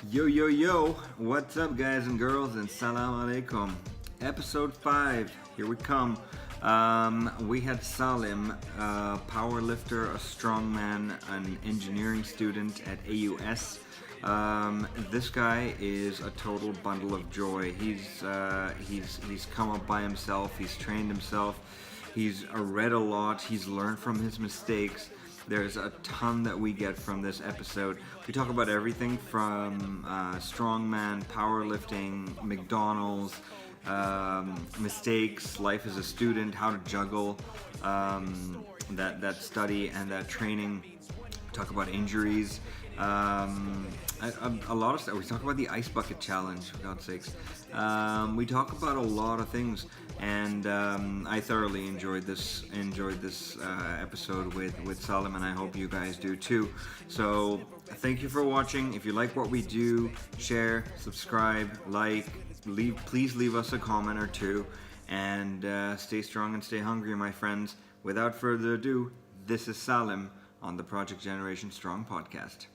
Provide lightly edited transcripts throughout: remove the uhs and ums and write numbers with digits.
Yo, yo, yo, what's up guys and girls, and salam alaikum. Episode 5, here we come. We had Salem, a power lifter, a strongman, an engineering student at AUS. This guy is a total bundle of joy. He's come up by himself, he's trained himself, he's read a lot, he's learned from his mistakes. There's a ton that we get from this episode. We talk about everything from strongman, powerlifting, McDonald's, mistakes, life as a student, how to juggle that study and that training. We talk about injuries, a lot of stuff. We talk about the ice bucket challenge, for God's sakes. We talk about a lot of things, and I thoroughly enjoyed this episode with Salem, and I hope you guys do too. So thank you for watching. If you like what we do, share, subscribe, please leave us a comment or two, and stay strong and stay hungry, my friends. Without further ado, this is Salem on the Project Generation Strong podcast.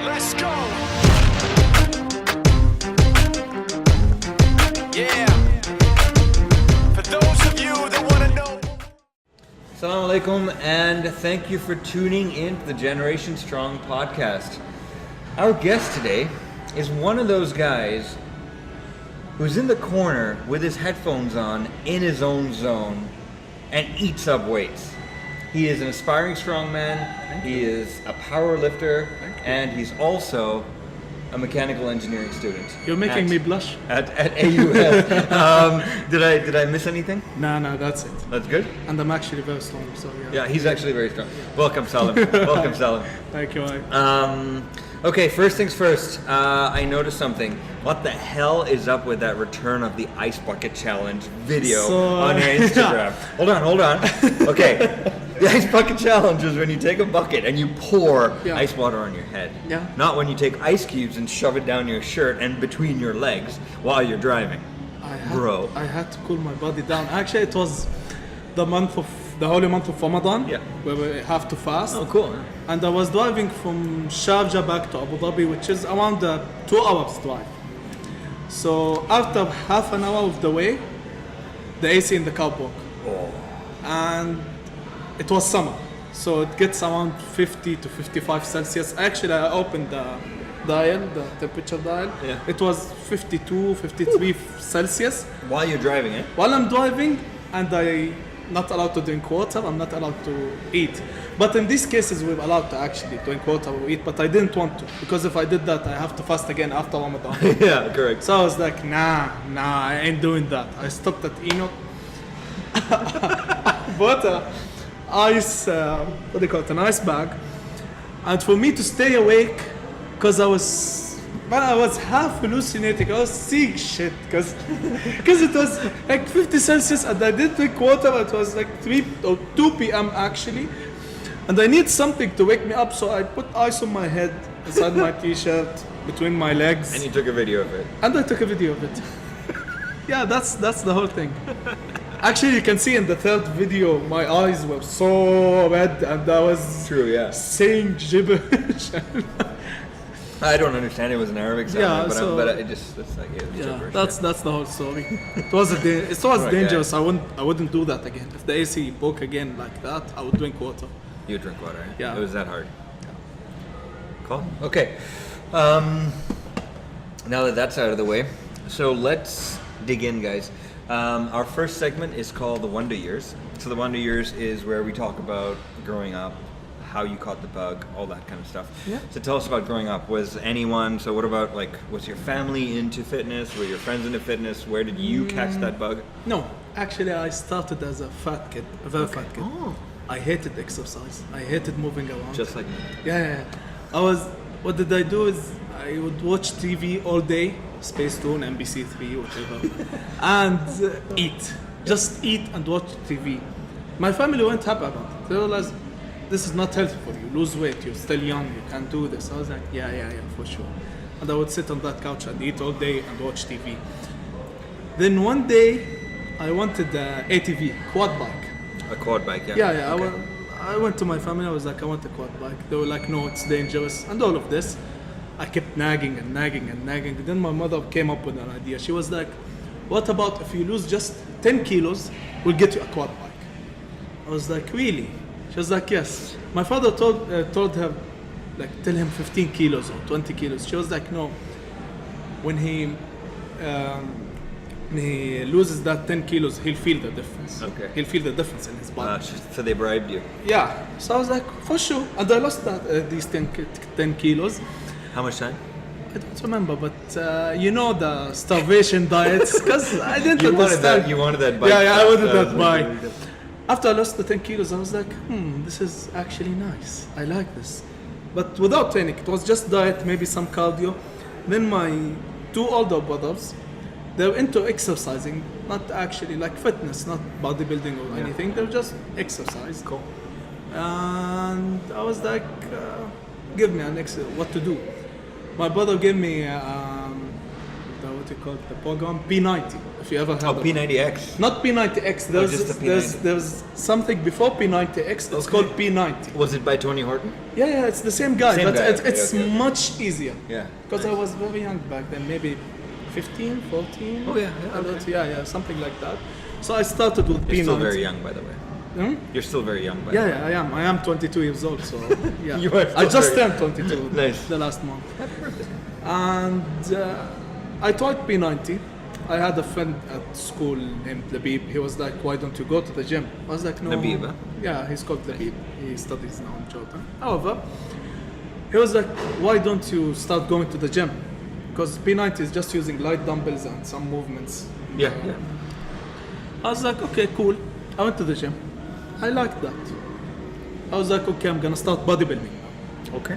Let's go. Yeah. For those of you that want to know. Assalamu alaikum, and thank you for tuning in to the Generation Strong podcast. Our guest today is one of those guys who's in the corner with his headphones on in his own zone and eats up weights. He is an aspiring strongman, he is a power lifter, and he's also a mechanical engineering student. You're making me blush. At AUS. Did I miss anything? No, that's it. That's good? And I'm actually very strong, so yeah. Yeah, he's actually very strong. Welcome, Salem. Welcome, Salem. Thank you, Mike. Okay, first things first. I noticed something. What the hell is up with that return of the ice bucket challenge video on your Instagram? Hold on. Okay, the ice bucket challenge is when you take a bucket and you pour ice water on your head. Yeah. Not when you take ice cubes and shove it down your shirt and between your legs while you're driving. I had to cool my body down. Actually, it was the holy month of Ramadan, where we have to fast. Oh, cool. And I was driving from Sharjah back to Abu Dhabi, which is around 2 hours drive. So after half an hour of the way, the AC in the car broke. Oh. And it was summer, so it gets around 50 to 55 Celsius. Actually, I opened the dial, the temperature dial. Yeah. It was 52, 53 Celsius. While you're driving it? While I'm driving, and I'm not allowed to drink water, I'm not allowed to eat. But in these cases, we're allowed to actually drink water or eat, but I didn't want to, because if I did that, I have to fast again after Ramadan. Yeah, correct. So I was like, nah, I ain't doing that. I stopped at Enoch. Bought an ice bag, and for me to stay awake, because I was half hallucinating. I was seeing shit, because it was like 50 Celsius, and I didn't drink water. It was like 3 or 2 p.m. actually, and I need something to wake me up, so I put ice on my head, inside my t-shirt, between my legs. And you took a video of it. And I took a video of it. Yeah, that's the whole thing. Actually, you can see in the third video, my eyes were so red, and I was saying gibberish. I don't understand. It was an Arabic sound, but it just it's like gibberish. That's the whole story. It was dangerous. I wouldn't do that again. If the AC broke again like that, I would drink water. You would drink water. Yeah. It was that hard. Yeah. Cool. Okay. Now that that's out of the way, so let's dig in, guys. Our first segment is called the Wonder Years. So the Wonder Years is where we talk about growing up, how you caught the bug, all that kind of stuff. Yeah. So tell us about growing up. Was what about, was your family into fitness? Were your friends into fitness? Where did you catch that bug? No, actually I started as a fat kid, a very fat kid. Oh. I hated exercise. I hated moving around. Just like me. Yeah. What did I do is I would watch TV all day, Space Tune, NBC3, whatever, and eat. Just eat and watch TV. My family weren't happy about it. They realized this is not healthy for you. Lose weight. You're still young. You can't do this. I was like, yeah, for sure. And I would sit on that couch and eat all day and watch TV. Then one day, I wanted an ATV, quad bike. A quad bike, yeah. Yeah. Okay. I went to my family. I was like, I want a quad bike. They were like, no, it's dangerous, and all of this. I kept nagging. Then my mother came up with an idea. She was like, what about if you lose just 10 kilos, we'll get you a quad bike. I was like, really? She was like, yes. My father told her, like, tell him 15 kilos or 20 kilos. She was like, no. When he loses that 10 kilos, he'll feel the difference. Okay. He'll feel the difference in his body. So they bribed you. Yeah. So I was like, for sure. And I lost these 10 kilos. How much time? I don't remember, but you know the starvation diets, because I didn't understand. You wanted that bike. Yeah, I wanted that bike. After I lost the 10 kilos, I was like, this is actually nice. I like this. But without training, it was just diet, maybe some cardio. Then my 2 older brothers, they were into exercising, not actually like fitness, not bodybuilding or anything. They were just exercise. Cool. And I was like, give me what to do. My brother gave me what you call it, the program P90. If you ever heard of it. P90X. Not P90X. Just the P90. There's something before P90X. It's called P90. Was it by Tony Horton? Yeah, it's the same guy, Same but guy, it's okay. much easier. Yeah. Because I was very young back then, maybe 15, 14. Oh yeah. Yeah, something like that. So I started with P90. You're still very young, by the way. Hmm? You're still very young, by the way. Yeah, I am. I am 22 years old, so yeah. You are still I just very- turned 22 Nice. the last month. Happy birthday. And I tried P90. I had a friend at school named Labib. He was like, why don't you go to the gym? I was like, no. Labib, huh? Yeah, he's called Labib. He studies now in Jordan. However, he was like, why don't you start going to the gym? Because P90 is just using light dumbbells and some movements. Yeah. I was like, okay, cool. I went to the gym. I liked that. I was like, okay, I'm gonna start bodybuilding now. Okay.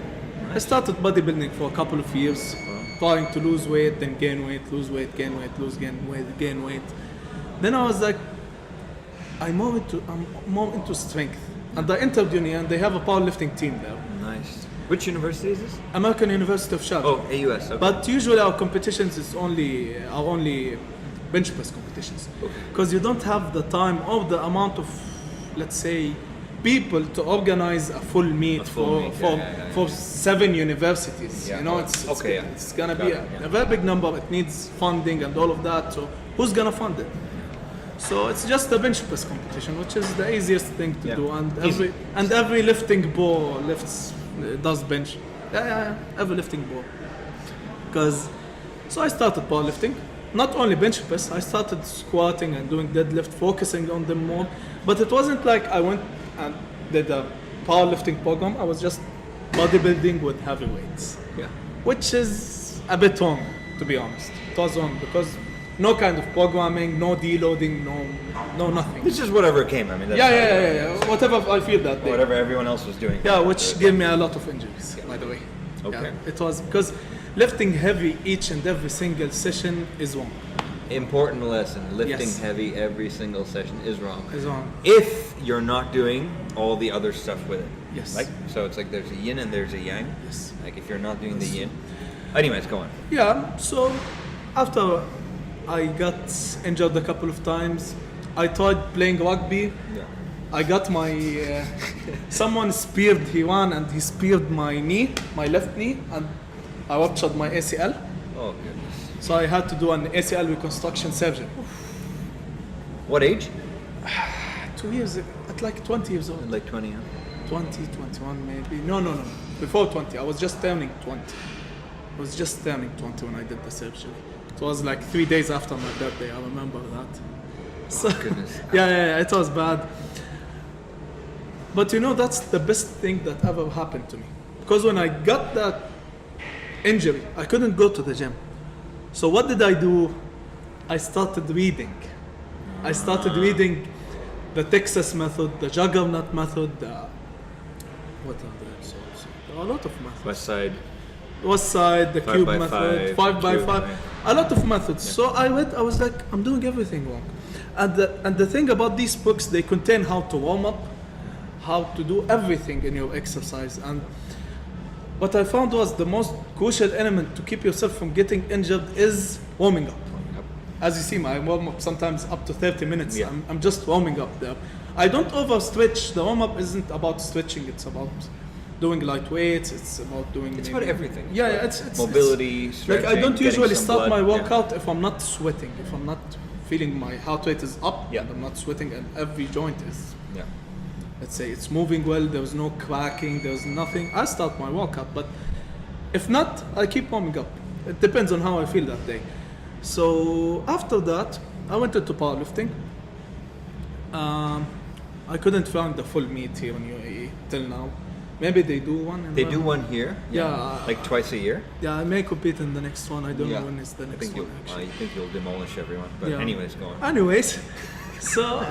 I started bodybuilding for a couple of years, trying to lose weight, then gain weight, lose weight, gain weight, gain weight. Then I was like, I'm more into strength. And I entered uni, and they have a powerlifting team there. Nice. Which university is this? American University of Sharjah. Oh, AUS. Okay. But usually our competitions are only bench press competitions, because you don't have the time or the amount of, let's say, people to organize a full meet for 7 universities. Yeah. You know, it's gonna Got be it, a very big number. It needs funding and all of that. So who's gonna fund it? So it's just a bench press competition, which is the easiest thing to do. And every lifting bro does bench. Every lifting bro. So I started powerlifting. Not only bench press, I started squatting and doing deadlift, focusing on them more. But it wasn't like I went and did a powerlifting program. I was just bodybuilding with heavy weights. Yeah. Which is a bit wrong, to be honest. It was wrong because no kind of programming, no deloading, no nothing. It's just whatever came. I mean. That's Yeah. Whatever I feel that day. Whatever everyone else was doing. Yeah, which gave me a lot of injuries, by the way. Okay. Yeah, it was because lifting heavy each and every single session is wrong. Important lesson. Lifting Yes. heavy every single session is wrong. Is wrong. If you're not doing all the other stuff with it. Yes. Like, so it's like there's a yin and there's a yang. Yes. Like if you're not doing the yin. Anyways, go on. Yeah, so after I got injured a couple of times, I tried playing rugby. Yeah. I got my someone speared. He won and he speared my knee, my left knee, and I ruptured my ACL. Oh goodness. So I had to do an ACL reconstruction surgery. What age? 2 years, at like 20 years old. Like 20, huh? 20, 21 maybe. No. Before 20, I was just turning 20. I was just turning 20 when I did the surgery. It was like 3 days after my birthday. I remember that. So, Goodness. yeah, it was bad. But you know, that's the best thing that ever happened to me. Because when I got that injury, I couldn't go to the gym. So what did I do? I started reading. I started reading the Texas method, the Juggernaut method, what are the so a lot of methods. West Side. West Side, the 5 cube by method, 5, 5 by cube, 5. right. a lot of methods. So I was like, I'm doing everything wrong. And the thing about these books, they contain how to warm up, how to do everything in your exercise. And what I found was the most crucial element to keep yourself from getting injured is warming up. As you see, I warm up sometimes up to 30 minutes. Yeah. I'm just warming up there. I don't overstretch. The warm up isn't about stretching. It's about doing light weights. It's about doing. It's about everything. Yeah, it's mobility, stretching. like I don't getting usually some start my blood. workout if I'm not sweating. If I'm not feeling my heart rate is up, Yeah. and I'm not sweating, and every joint is, Yeah. let's say, it's moving well. There's no cracking. There's nothing. I start my workout, but if not, I keep warming up. It depends on how I feel that day. So after that, I went into powerlifting. I couldn't find the full meet here in UAE till now. Maybe they do one. They do one here. Yeah. Like twice a year. Yeah, I may compete in the next one. I don't Yeah. know when is the I next think one. you'll. Actually. I think you'll demolish everyone. But Yeah. anyways, go on. Anyways, so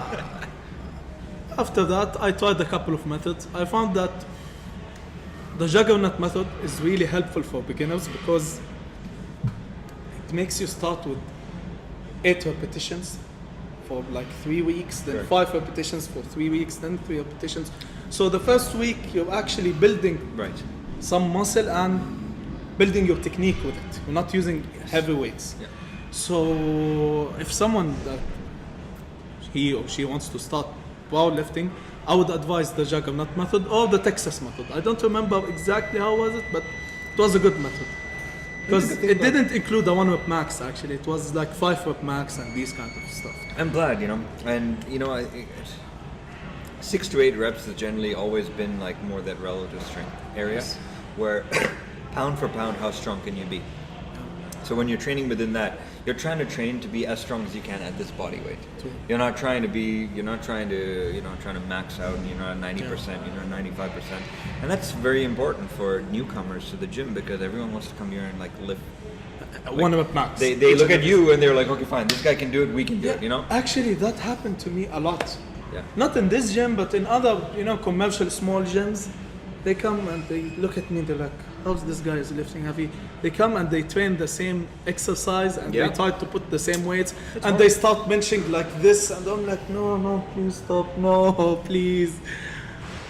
after that, I tried a couple of methods. I found that the juggernaut method is really helpful for beginners because it makes you start with 8 repetitions for like 3 weeks, then Sure. 5 repetitions for 3 weeks, then 3 repetitions. So the first week you're actually building Right. some muscle and building your technique with it. You're not using heavy weights. Yeah. So if someone that he or she wants to start powerlifting, I would advise the juggernaut method or the Texas method. I don't remember exactly how was it, but it was a good method. Because it didn't include the 1 rep max actually. It was like 5 rep max and these kind of stuff. I'm glad, and 6 to 8 reps has generally always been like more that relative strength area, where pound for pound, how strong can you be? So when you're training within that, you're trying to train to be as strong as you can at this body weight. True. You're not trying to max out. You're not at 90%. You're not 95%, and that's very important for newcomers to the gym because everyone wants to come here and like lift. 1 rep max. They look at you and they're like, okay, fine, this guy can do it, we can do it, Actually, that happened to me a lot. Yeah. Not in this gym, but in other, commercial small gyms. They come and they look at me. They're like, "How's this guy is lifting heavy?" They come and they train the same exercise and Yeah. they try to put the same weights and they start benching like this, and I'm like, "No, please stop, no, please."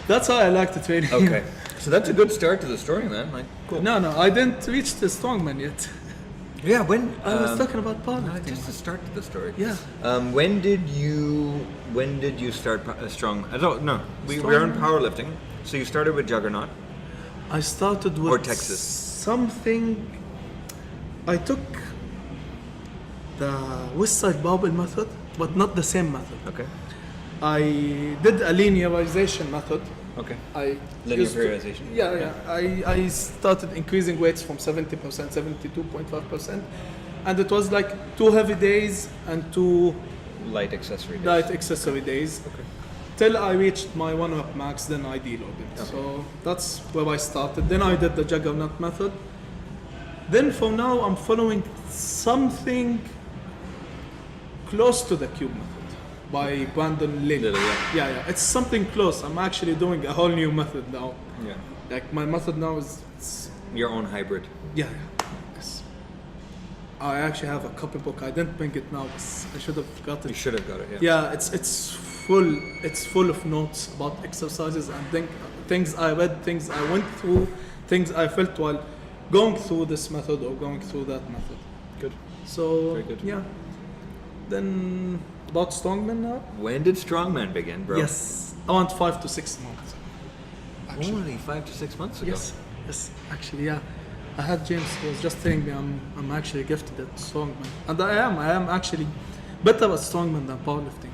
That's how I like to train. Okay, so that's a good start to the story, man. Like, cool. No, I didn't reach the strongman yet. Yeah, when I was talking about powerlifting. just to start to the story. Yeah. When did you start strong? I don't know. We're on powerlifting. So you started with juggernaut. I started with Or Texas. something. I took the West Side Barbell method, but not the same method. Okay. I did a linearization method. Okay. I Linear used to- periodization. Yeah. I started increasing weights from 70%, 72.5%, and it was like 2 heavy days and 2 Light accessory. days. light accessory days. Okay. Till I reached my 1 rep max, then I deloaded. Okay. So that's where I started. Then I did the juggernaut method. Then for now, I'm following something close to the cube method by Brandon Lin. Little, yeah. Yeah. It's something close. I'm actually doing a whole new method now. Yeah. Like my method now is, Your own hybrid. yeah. Yes. I actually have a copy book. I didn't bring it now. But I should have got You it. should have got it. Yeah. Yeah, it's full. It's full of notes about exercises and things I read, things I went through, things I felt while going through this method or going through that method. Good. So Very good. yeah. Then about strongman now. When did strongman begin, bro? Yes, around 5 to 6 months. Actually, Only 5 to 6 months ago. yes. Actually, yeah. I had James who was just telling me I'm actually gifted at strongman, and I am actually better at strongman than powerlifting.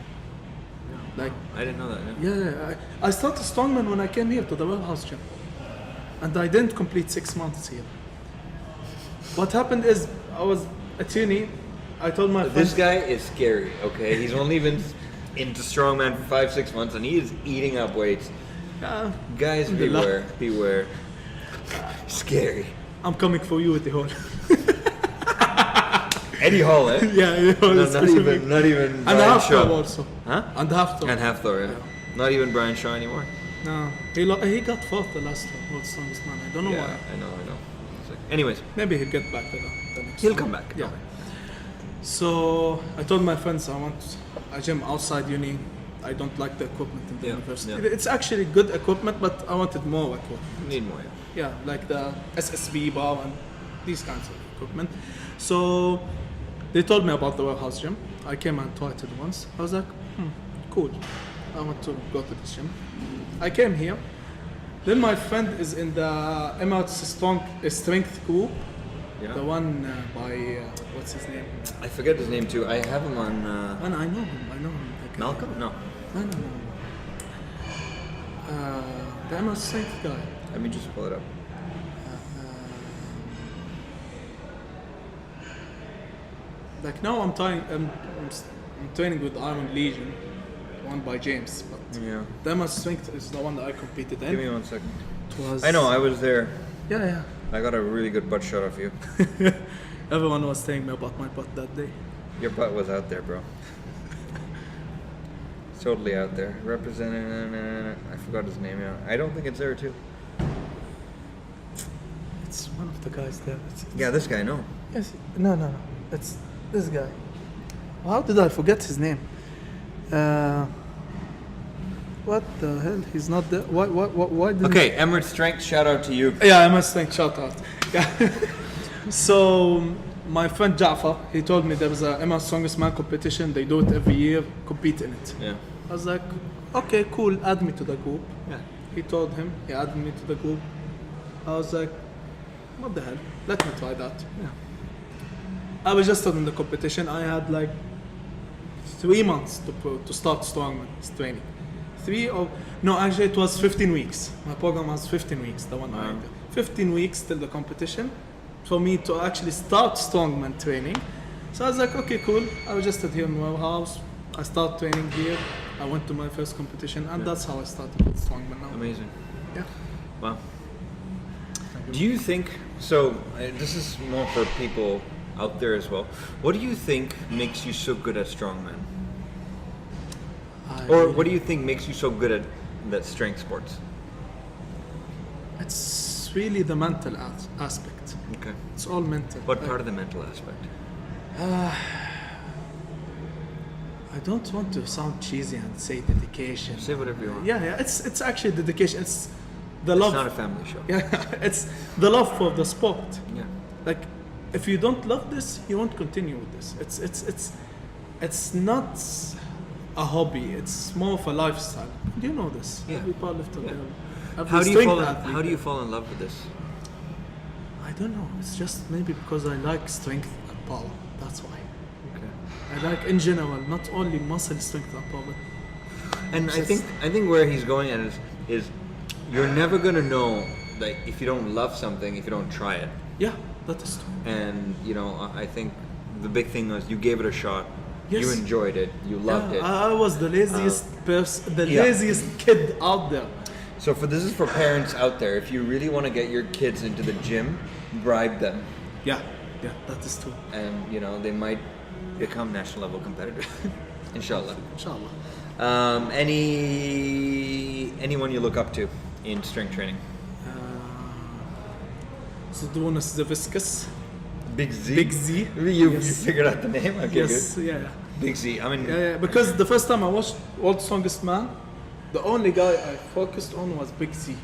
Like. I didn't know that. Yeah, I started strongman when I came here to the warehouse gym, and I didn't complete 6 months here. What happened is I was at uni. I told my friends, This guy is scary. Okay, he's only been into strongman for 5-6 months, and he is eating up weights. Guys, Alhamdulillah. beware. Scary. I'm coming for you with the whole. Eddie Hall, eh? Yeah, you know, No, it's not specific. even And Brian HAFTHOR Shaw. also. Huh? And HAFTHOR. And HAFTHOR, yeah. Not even Brian Shaw anymore. No, he got fourth the last World's Strongest Man. I don't know Yeah, why. I know. It's like, anyways, Maybe he'll get back the next he'll one. come back. Yeah. So I told my friends I want a gym outside uni. I don't like the equipment in the university. Yeah. It's actually good equipment, but I wanted more equipment. Need more. Yeah, like the SSB bar and these kinds of equipment. So they told me about the warehouse gym. I came and tried it once. I was like, cool. I want to go to this gym. I came here. Then my friend is in the Emirates Strength group. Yeah. The one by, what's his name? I forget his name too. I have him on. And I know him. Like, Malcolm? No. No. The Emirates Strength guy. Let me just pull it up. Like now I'm training with Iron Legion, one by James, but Yeah. the Emirates Strength is the one that I competed in. Give me 1 second. It was, I know. I was there. Yeah. I got a really good butt shot of you. Everyone was telling me about my butt that day. Your butt was out there, bro. Totally out there. Representing. I forgot his name. Yeah. I don't think it's there too. It's one of the guys there. Yeah, this guy. No. Yes. No. It's this guy. How did I forget his name? What the hell? He's not there. Why did? Okay, Emirates Strength. Shout out to you. Yeah, I must think. Shout out. Yeah. So my friend Jafar, he told me there was a Emirates Strongest Man competition. They do it every year. Compete in it. Yeah. I was like, okay, cool. Add me to the group. Yeah. He told him. He added me to the group. I was like, what the hell? Let me try that. Yeah. I was just in the competition. I had like 3 months to start strongman training. Actually it was 15 weeks. My program was 15 weeks, the one I did. 15 weeks till the competition for me to actually start strongman training. So I was like, okay, cool. I was just here in my house. I started training here. I went to my first competition, and that's how I started with strongman now. Amazing. Yeah. Wow. Do you think so? This is more for people out there as well. What do you think makes you so good at strongman? Or what do you think makes you so good at that strength sports? It's really the mental aspect. Okay. It's all mental. What part of the mental aspect? I don't want to sound cheesy and say dedication. Say whatever you want. Yeah. It's actually dedication. It's the love. It's not a family show. Yeah, it's the love for the sport. Yeah. Like, if you don't love this, you won't continue with this. It's not a hobby. It's more of a lifestyle. Do you know this? Yeah. Every powerlifter. Yeah. Every How do you strength fall in love with this? I don't know. It's just maybe because I like strength and power. That's why. Okay. I like in general, not only muscle strength and power, but And I think where he's going at is you're never gonna know, like, if you don't love something, if you don't try it. yeah, that is true. And I think the big thing was you gave it a shot. Yes. You enjoyed it. You loved it. I was the laziest person, the yeah. laziest kid out there. So this is for parents out there. If you really want to get your kids into the gym, bribe them, Yeah, that is true. and they might become national level competitors. Inshallah. Inshallah. Anyone you look up to in strength training? So do you want to see the viscous? Big Z. Big Z. You Yes. figured out the name? Okay, Yes, good. yeah. Big Z. I mean, Yeah, because the first time I watched World's Strongest Man, the only guy I focused on was Big Z.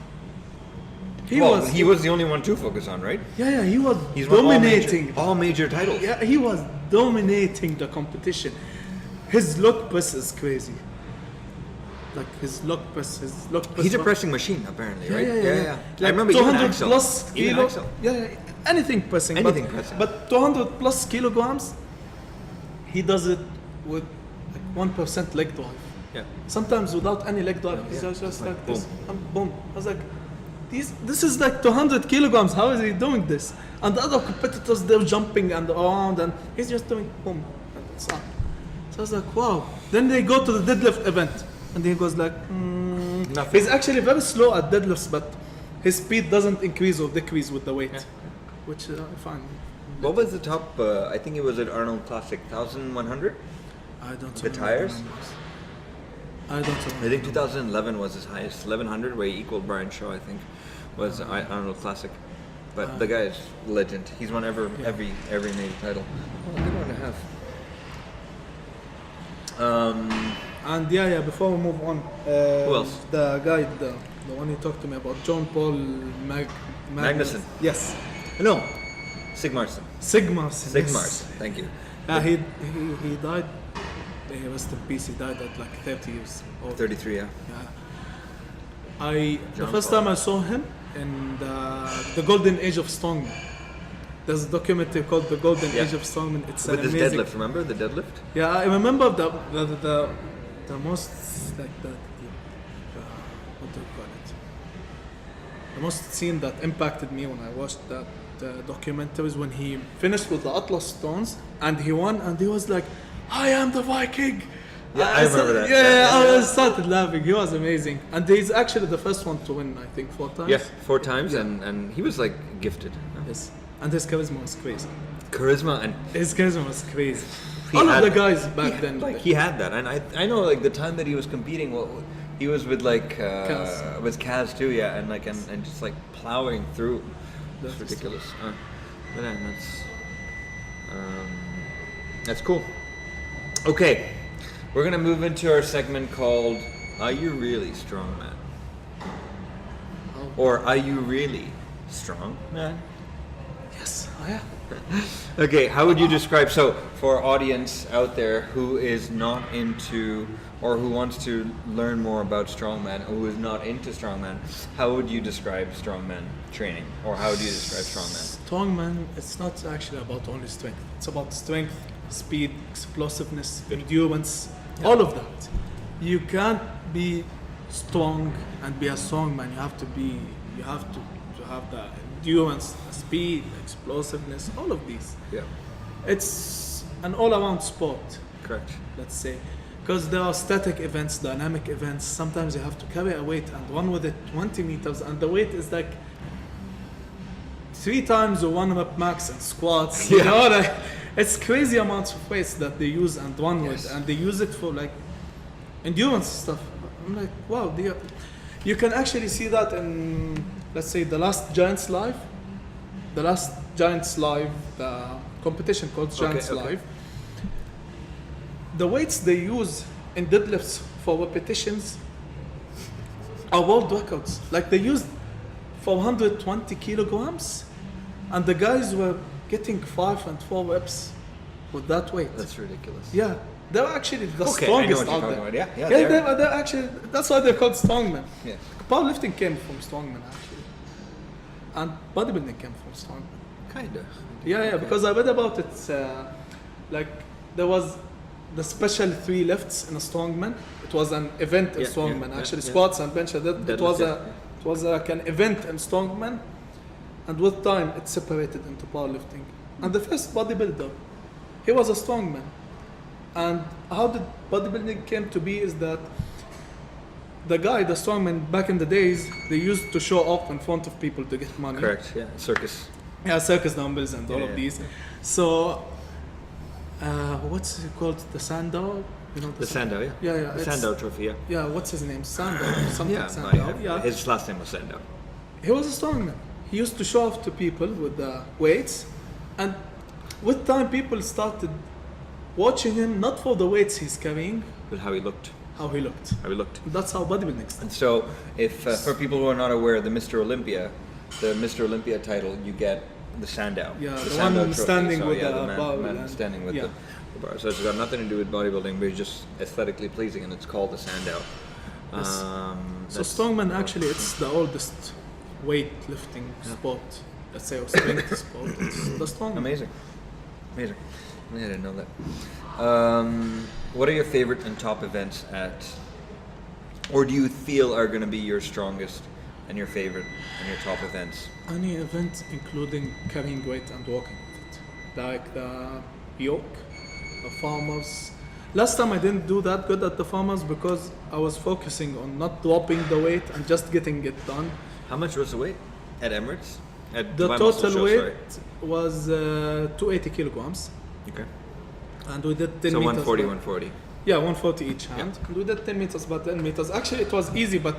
He was the only one to focus on, right? Yeah, he was He's won dominating. all major titles. Yeah, he was dominating the competition. His lock press is crazy. Like his lock press. He's a pressing machine, apparently, right? Yeah. I remember 200 even Axel. plus Even kilo. Axel. Yeah, anything pressing. Anything pressing. But 200 plus kilograms, he does it with like 1% leg drive. Yeah. Sometimes without any leg drive, he's just like this. boom. And boom. I was like, this is like 200 kilograms. How is he doing this? And the other competitors, they're jumping and around, and he's just doing boom. And it's up. So I was like, wow. Then they go to the deadlift event, and he goes like, Nothing. He's actually very slow at deadlifts, but his speed doesn't increase or decrease with the weight, Yeah. which I find. What was the top? I think it was at Arnold Classic, 1,100. I don't remember The tires? numbers. I don't remember. I think 2011 was his highest, 1,100, where he equaled Brian Shaw. I think was Arnold Classic. But the guy is legend. He's won every major title. Oh, good one to have. And before we move on, Who else? The guy, the one you talked to me about, John Paul Magnuson. Yes, No, Sigmarsson. Sigmarsson. Sigmarsson. Thank you. He died. He rest in peace. He died at like 30 years old. 33. Yeah. The John first Paul. time I saw him in the Golden Age of Strongman. There's a documentary called The Golden Yeah. Age of Strongman. It's With an this amazing. deadlift, remember the deadlift? Yeah, I remember the most like what do you call it? The most scene that impacted me when I watched that documentary is when he finished with the Atlas stones and he won and he was like, "I am the Viking." Yeah, I remember that. I started laughing. He was amazing, and he's actually the first one to win. I think 4 times. Yeah, 4 times, Yeah. and he was like gifted. Yes, and his charisma was crazy. Charisma and His charisma was crazy. He All of had- the guys back then. like he had that, and I know like the time that he was competing, well, he was with like Kaz. with Kaz too, yeah, and like and just like plowing through. That's That's ridiculous. But then that's cool. Okay, we're gonna move into our segment called "Are You Really Strong, Man?" Oh. Or "Are You Really Strong, Man?" Yes, I am. Okay, how would you describe, so for our audience out there who is not into or who wants to learn more about strongman or who is not into strongman, how would you describe strongman training, or how would you describe strongman? Strongman, it's not actually about only strength. It's about strength, speed, explosiveness, endurance, all of that. You can't be strong and be a strongman. You have to have the endurance, speed, explosiveness, all of these. Yeah, It's an all-around sport, correct. let's say, because there are static events, dynamic events. Sometimes you have to carry a weight and run with it 20 meters, and the weight is like 3 times the 1 rep max in squats. You know, like, it's crazy amounts of weights that they use and run with, and they use it for like endurance stuff. I'm like, wow, you can actually see that in, let's say, the last Giants Live, the competition called Giants okay. Live. The weights they use in deadlifts for repetitions are world records. Like they used 420 kilograms, and the guys were getting 5 and 4 reps with that weight. That's ridiculous. Yeah, they're actually the Okay, I know strongest what you're out talking there. about. Yeah, they're actually, that's why they're called strongmen. Yeah. Powerlifting came from strongmen actually, and bodybuilding came from strongmen. Kinda. Yeah, because I read about it. Like there was the special 3 lifts in a strongman. It was an event in strongman. Actually, squats and bench. It was like an event in strongman, and with time it separated into powerlifting. And the first bodybuilder, he was a strongman. And how the bodybuilding came to be is that the strongman back in the days, they used to show off in front of people to get money. Correct. Yeah, circus. Yeah, circus dumbbells and all Yeah, of yeah. these. So, what's it called? The Sandow? You know The Sandow, yeah. Yeah, The it's- Sandow Trophy, yeah. Yeah, what's his name? Sandow. Something Yeah, Sandow. Yeah. his last name was Sandow. He was a strongman. He used to show off to people with the weights, and with time people started watching him not for the weights he's carrying, But how he looked. how he looked. That's how bodybuilding started. And so, if for people who are not aware, the Mr. Olympia title, you get the Sandow. Yeah, the Sandow one standing with the man, bar, man yeah. standing with Yeah. the bar. So it's got nothing to do with bodybuilding, but it's just aesthetically pleasing, and it's called the Sandow. Yes. So That's- strongman actually, it's the oldest weightlifting sport. Let's say, or strength sport. It's the strongman. Amazing. I didn't know that. What are your favorite and top events or do you feel are going to be your strongest and your favorite and your top events? Any event including carrying weight and walking with it. Like the yoke, the farmers. Last time I didn't do that good at the farmers because I was focusing on not dropping the weight and just getting it done. How much was the weight at Emirates? At The Dubai Muscle total Show, weight sorry. was 280 kilograms. Okay. And we did 10 So meters. 140, by- 140. Yeah, 140 each hand. And we did 10 meters by 10 meters. Actually, it was easy, but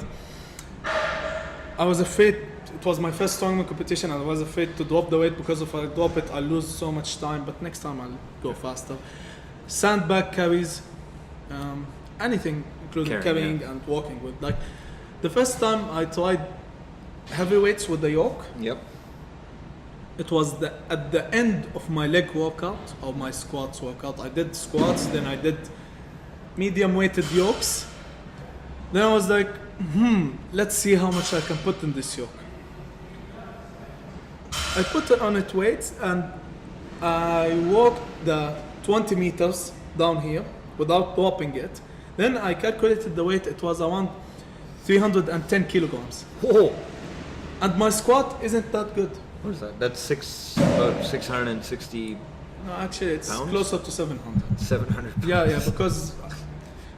I was afraid. It was my first strongman competition. I was afraid to drop the weight because if I drop it, I'll lose so much time. But next time I'll go faster. Sandbag carries. Anything, including Carrying, carrying and walking with. Like the first time I tried heavy weights with the yoke, Yep. it was at the end of my leg workout or my squats workout. I did squats, then I did medium weighted yokes. Then I was like, let's see how much I can put in this yoke. I put it on it weights and I walked the 20 meters down here without dropping it. Then I calculated the weight, it was around 310 kilograms. Whoa. And my squat isn't that good. What is that? That's about 660, No, actually it's Pounds? closer to 700. 700. Yeah, because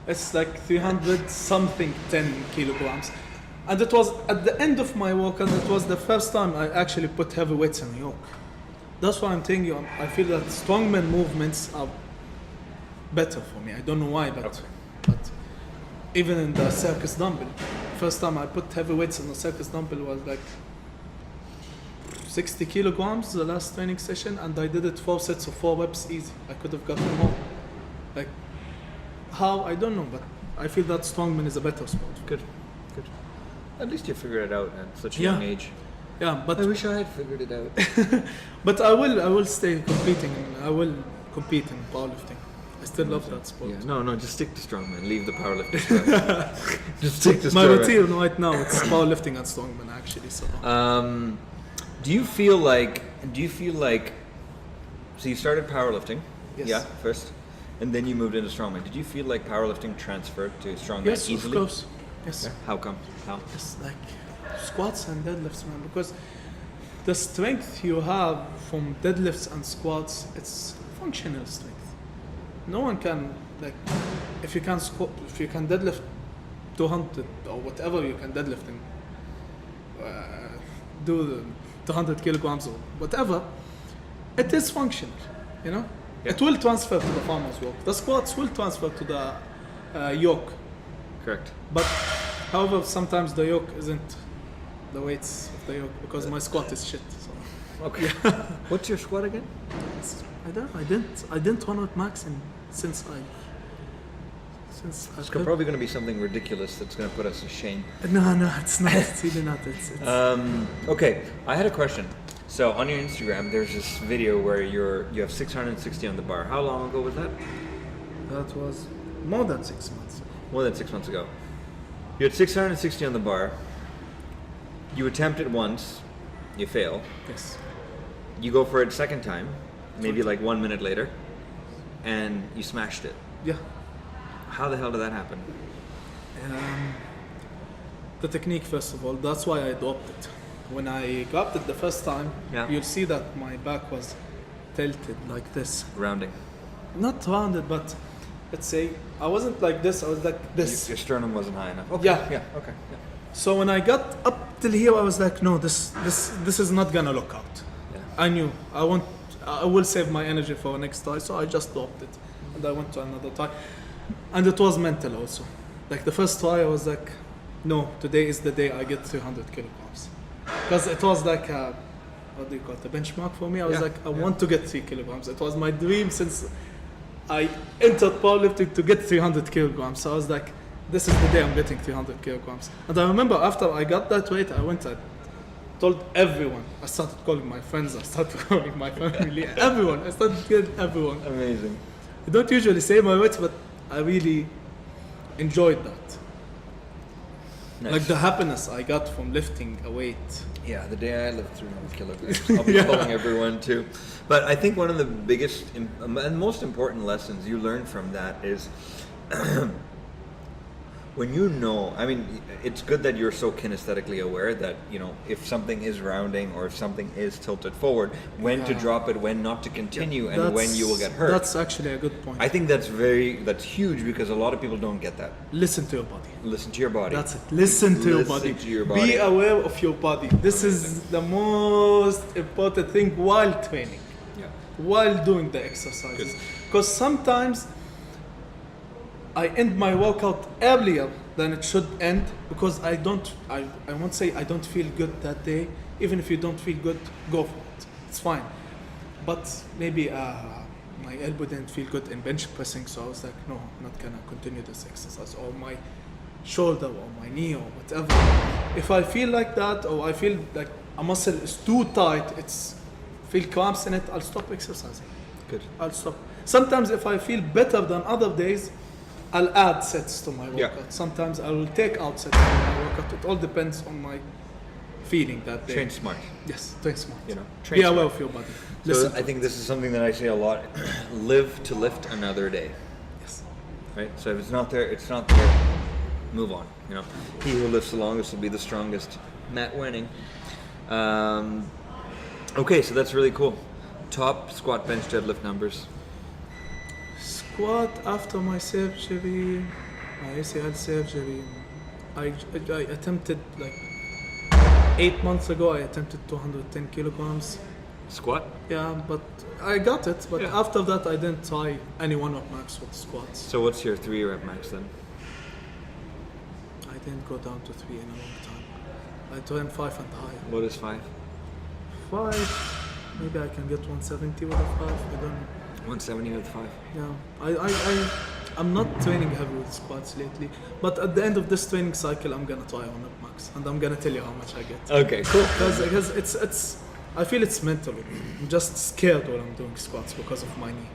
it's like 300 something 10 kilograms. And it was at the end of my workout, it was the first time I actually put heavy weights in the yoke. That's why I'm telling you, I feel that strongman movements are better for me. I don't know why, but even in the circus dumbbell, first time I put heavy weights in the circus dumbbell was like 60 kilograms the last training session, and I did it 4 sets of 4 reps easy. I could have gotten more. Like how, I don't know, but I feel that strongman is a better sport. Good. At least you figured it out at such a Yeah. young age. Yeah, but I wish I had figured it out. but I will stay competing. I will compete in powerlifting. I still love that sport. Yeah, no, just stick to strongman. Leave the powerlifting stuff. Just stick to My strongman. routine right now it's powerlifting and strongman actually. So Do you feel like so you started powerlifting? Yes. Yeah, first, and then you moved into strongman. Did you feel like powerlifting transferred to strongman yes, easily? of course. Yes. Yeah. How come? How? It's like squats and deadlifts, man. Because the strength you have from deadlifts and squats, it's functional strength. No one can like if you can deadlift 200 or whatever you can deadlift and do the 200 kilograms or whatever, it is functional, you know. Yeah. It will transfer to the farmer's yoke. The squats will transfer to the yoke. Correct. But however, sometimes the yoke isn't the weights of the yoke because my squat is shit. So Okay. What's your squat again? I didn't run with max since I It's probably going to be something ridiculous that's going to put us to shame. No, it's not. It's really not. It's Okay, I had a question. So on your Instagram, there's this video where you have 660 on the bar. How long ago was that? that was more than 6 months. More than 6 months ago. You had 660 on the bar. You attempt it once, you fail. Yes. You go for it second time, maybe like 1 minute later, and you smashed it. Yeah. How the hell did that happen? The technique, first of all, that's why I dropped it. When I grabbed it the first time, Yeah. you'll see that my back was tilted like this. Rounding. Not rounded, but let's say I wasn't like this. I was like this. Your sternum wasn't high enough. Okay. Yeah. Yeah. Okay. Yeah. So when I got up till here, I was like, no, this is not gonna look out. Yeah. I knew I will save my energy for next try, so I just dropped it, and I went to another try, and it was mental also. Like the first try, I was like, no, today is the day I get 300 kilograms, because it was like a, what do you call it, a benchmark for me. I was Yeah. like, I want to get 3 kilograms. It was my dream since I entered powerlifting to get 300 kilograms. So I was like, this is the day I'm getting 300 kilograms. And I remember after I got that weight, I went and told everyone. I started calling my friends, I started calling my family, everyone. I started telling everyone. Amazing. I don't usually say my weight, but I really enjoyed that. Nice. Like the happiness I got from lifting a weight. Yeah, the day I lived 300 kilograms. I'll be telling everyone too. But I think one of the biggest and most important lessons you learn from that is when you know, I mean, it's good that you're so kinesthetically aware that, you know, if something is rounding or if something is tilted forward, when to drop it, when not to continue, and when you will get hurt. That's actually a good point. I think that's huge because a lot of people don't get that. Listen to your body. Listen to your body. That's it. Listen to your body. To your body. Be aware of your body. This is the most important thing while training, Yeah. while doing the exercises. Because sometimes I end my workout earlier than it should end because I won't say I don't feel good that day. Even if you don't feel good, go for it. It's fine. But maybe my elbow didn't feel good in bench pressing, so I was like, no, I'm not gonna continue this exercise, or my shoulder or my knee or whatever. If I feel like that, or I feel like a muscle is too tight, feel cramps in it, I'll stop exercising. Good. I'll stop. Sometimes if I feel better than other days, I'll add sets to my workout. Yeah. Sometimes I will take out sets from my workout. It all depends on my feeling that day. Train smart. Yes, train smart. You know, Be train aware smart. of your body. So Listen I think this is something that I say a lot. Live to lift another day. Yes. Right? So if it's not there, it's not there. Move on. You know, he who lifts the longest will be the strongest. Matt winning. Okay, so that's really cool. Top squat, bench, deadlift numbers. Squat after my surgery, my ACL surgery, I attempted like 8 months ago. I attempted 210 kilograms. Squat? Yeah, but I got it. But Yeah. after that, I didn't try any one of max with squats. So what's your 3 rep max then? I didn't go down to 3 in a long time. I trained 5 and higher. What is 5? 5, maybe I can get 170 with a 5. I don't know. 170 with 5. Yeah, I'm not training heavy with squats lately. But at the end of this training cycle, I'm gonna try on it max, and I'm gonna tell you how much I get. Okay, cool. Because it's I feel it's mental. I'm just scared when I'm doing squats because of my knee.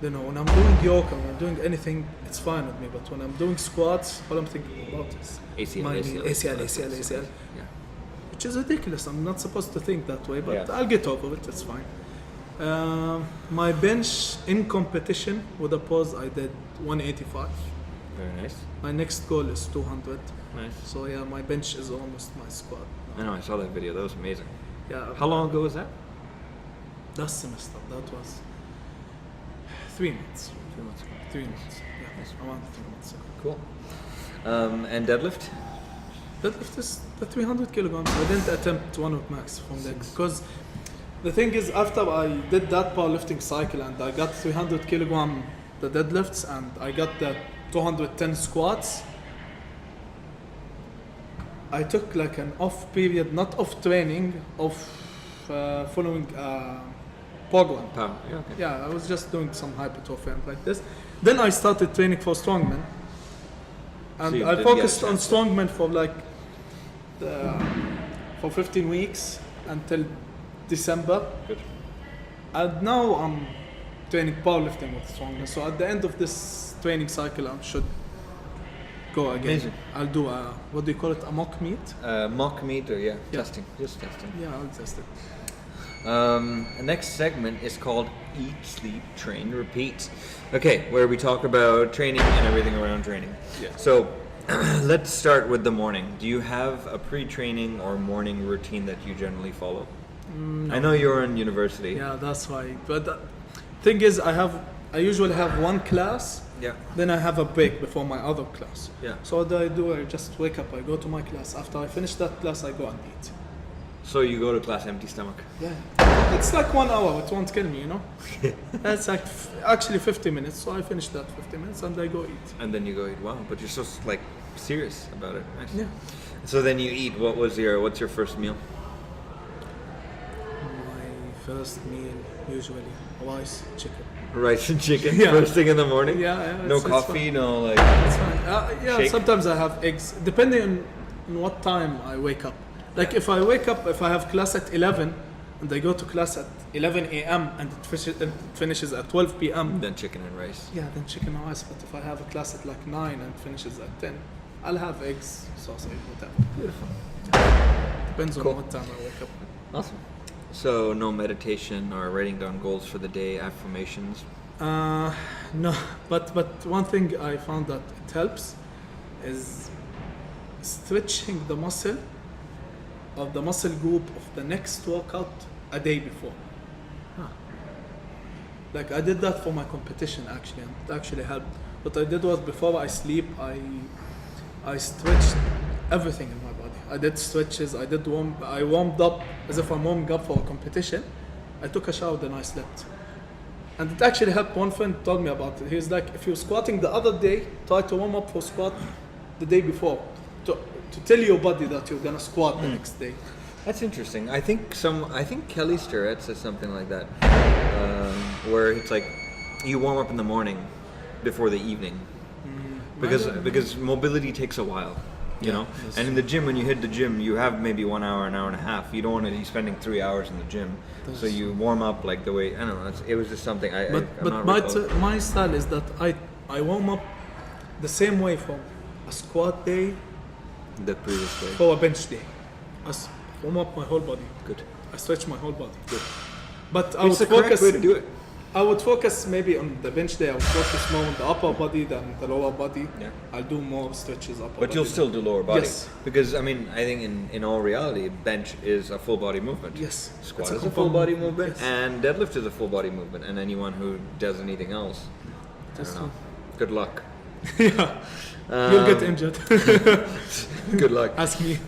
You know, when I'm doing yoga, when I'm doing anything, it's fine with me. But when I'm doing squats, all I'm thinking about is ACL, my knee, ACL. Yeah. Which is ridiculous. I'm not supposed to think that way, but Yeah. I'll get over it. It's fine. My bench in competition with a pause, I did 185. Very nice. My next goal is 200. Nice. So yeah, my bench is almost my squat. I know, I saw that video. That was amazing. Yeah. How long ago was that? Last semester. That was 3 months. 3 months ago. 3 months. Yeah, around 3 months ago. Cool. And deadlift? Deadlift is the 300 kilograms. I didn't attempt one with max from there because the thing is, after I did that powerlifting cycle and I got 300 kilogram the deadlifts and I got the 210 squats, I took like an off period, not off training, following program. Power. Yeah, okay. Yeah, I was just doing some hypertrophy and like this. Then I started training for strongman, and So you I didn't get a focused on chance to- strongman for like for 15 weeks until December. Good. And now I'm training powerlifting with strongman. So at the end of this training cycle, I should go again. Amazing. I'll do a, what do you call it, a mock meet? Mock meet or Yeah. testing. Just testing. Yeah, I'll test it. The next segment is called Eat, Sleep, Train, Repeat. Okay, where we talk about training and everything around training. Yeah. So let's start with the morning. Do you have a pre-training or morning routine that you generally follow? I know you're in university. Yeah, that's why. But the thing is, I usually have one class. Yeah. Then I have a break before my other class. Yeah. So what I do, I just wake up, I go to my class. After I finish that class, I go and eat. So you go to class empty stomach. Yeah. It's like 1 hour, it won't kill me, you know? That's like actually 50 minutes. So I finish that 50 minutes and I go eat. And then you go eat. Wow, but you're so like serious about it. Nice. Yeah. So then you eat. What's your first meal? My first meal, usually, rice, chicken. Rice and chicken. Yeah. First thing in the morning. Yeah, No it's coffee. fine. No like. It's fine. Yeah, Shake? sometimes I have eggs, depending on what time I wake up. Like if I wake up, if I have class at 11 and I go to class at 11 a.m. and it finishes at 12 p.m. Then chicken and rice. Yeah, then chicken and rice. But if I have a class at like 9 and finishes at 10, I'll have eggs, sausage, whatever. Beautiful. Depends Cool. on what time I wake up. Awesome. So no meditation or writing down goals for the day, affirmations. No, but one thing I found that it helps is stretching the muscle of the muscle group of the next workout a day before. Like I did that for my competition actually, and it actually helped. What I did was before I sleep, I stretched everything in my body. I did stretches, I warmed up as if I'm warming up for a competition. I took a shower, then I slept. And it actually helped. One friend told me about it. He was like, if you're squatting the other day, try to warm up for squat the day before to tell your body that you're gonna squat the next day. That's interesting. I think Kelly Starrett says something like that, where it's like you warm up in the morning before the evening, because mobility takes a while, you know. And in the gym, when you hit the gym, you have maybe 1 hour, an hour and a half. You don't want to be spending 3 hours in the gym, so you warm up like the way I don't know. It was just something my style is that I warm up the same way for a squat day, the previous day, for a bench day. I warm up my whole body. Good. I stretch my whole body. Good. But I It's would the correct focus. way to do it. I would focus maybe on the bench day. I would focus more on the upper body than the lower body. Yeah. I'll do more stretches upper body. But you'll still do lower body. Yes. Because I mean, I think in all reality, bench is a full body movement. Yes. Squat It's is a full body compound movement, yes. and deadlift is a full body movement. And anyone who does anything else, I don't know. Good luck. Yeah. You'll get injured. Good luck. Ask me.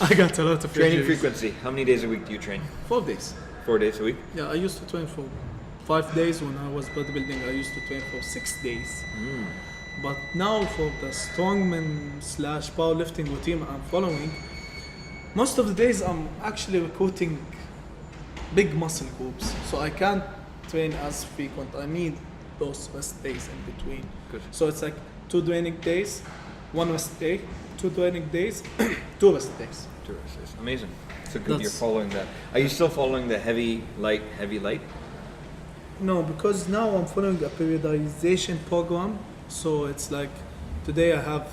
I got a lot of Training injuries. frequency. How many days a week do you train? 4 days. 4 days a week. Yeah, I used to train for 5 days when I was bodybuilding. I used to train for 6 days. But now for the strongman / powerlifting routine I'm following, most of the days I'm actually recruiting big muscle groups, so I can't train as frequent. I need those rest days in between. Good. So it's like 2 training days, 1 rest day, 2 training days, 2 rest days. Amazing. So good. You're That's- following that. Are you still following the heavy light? No, because now I'm following a periodization program. So it's like today I have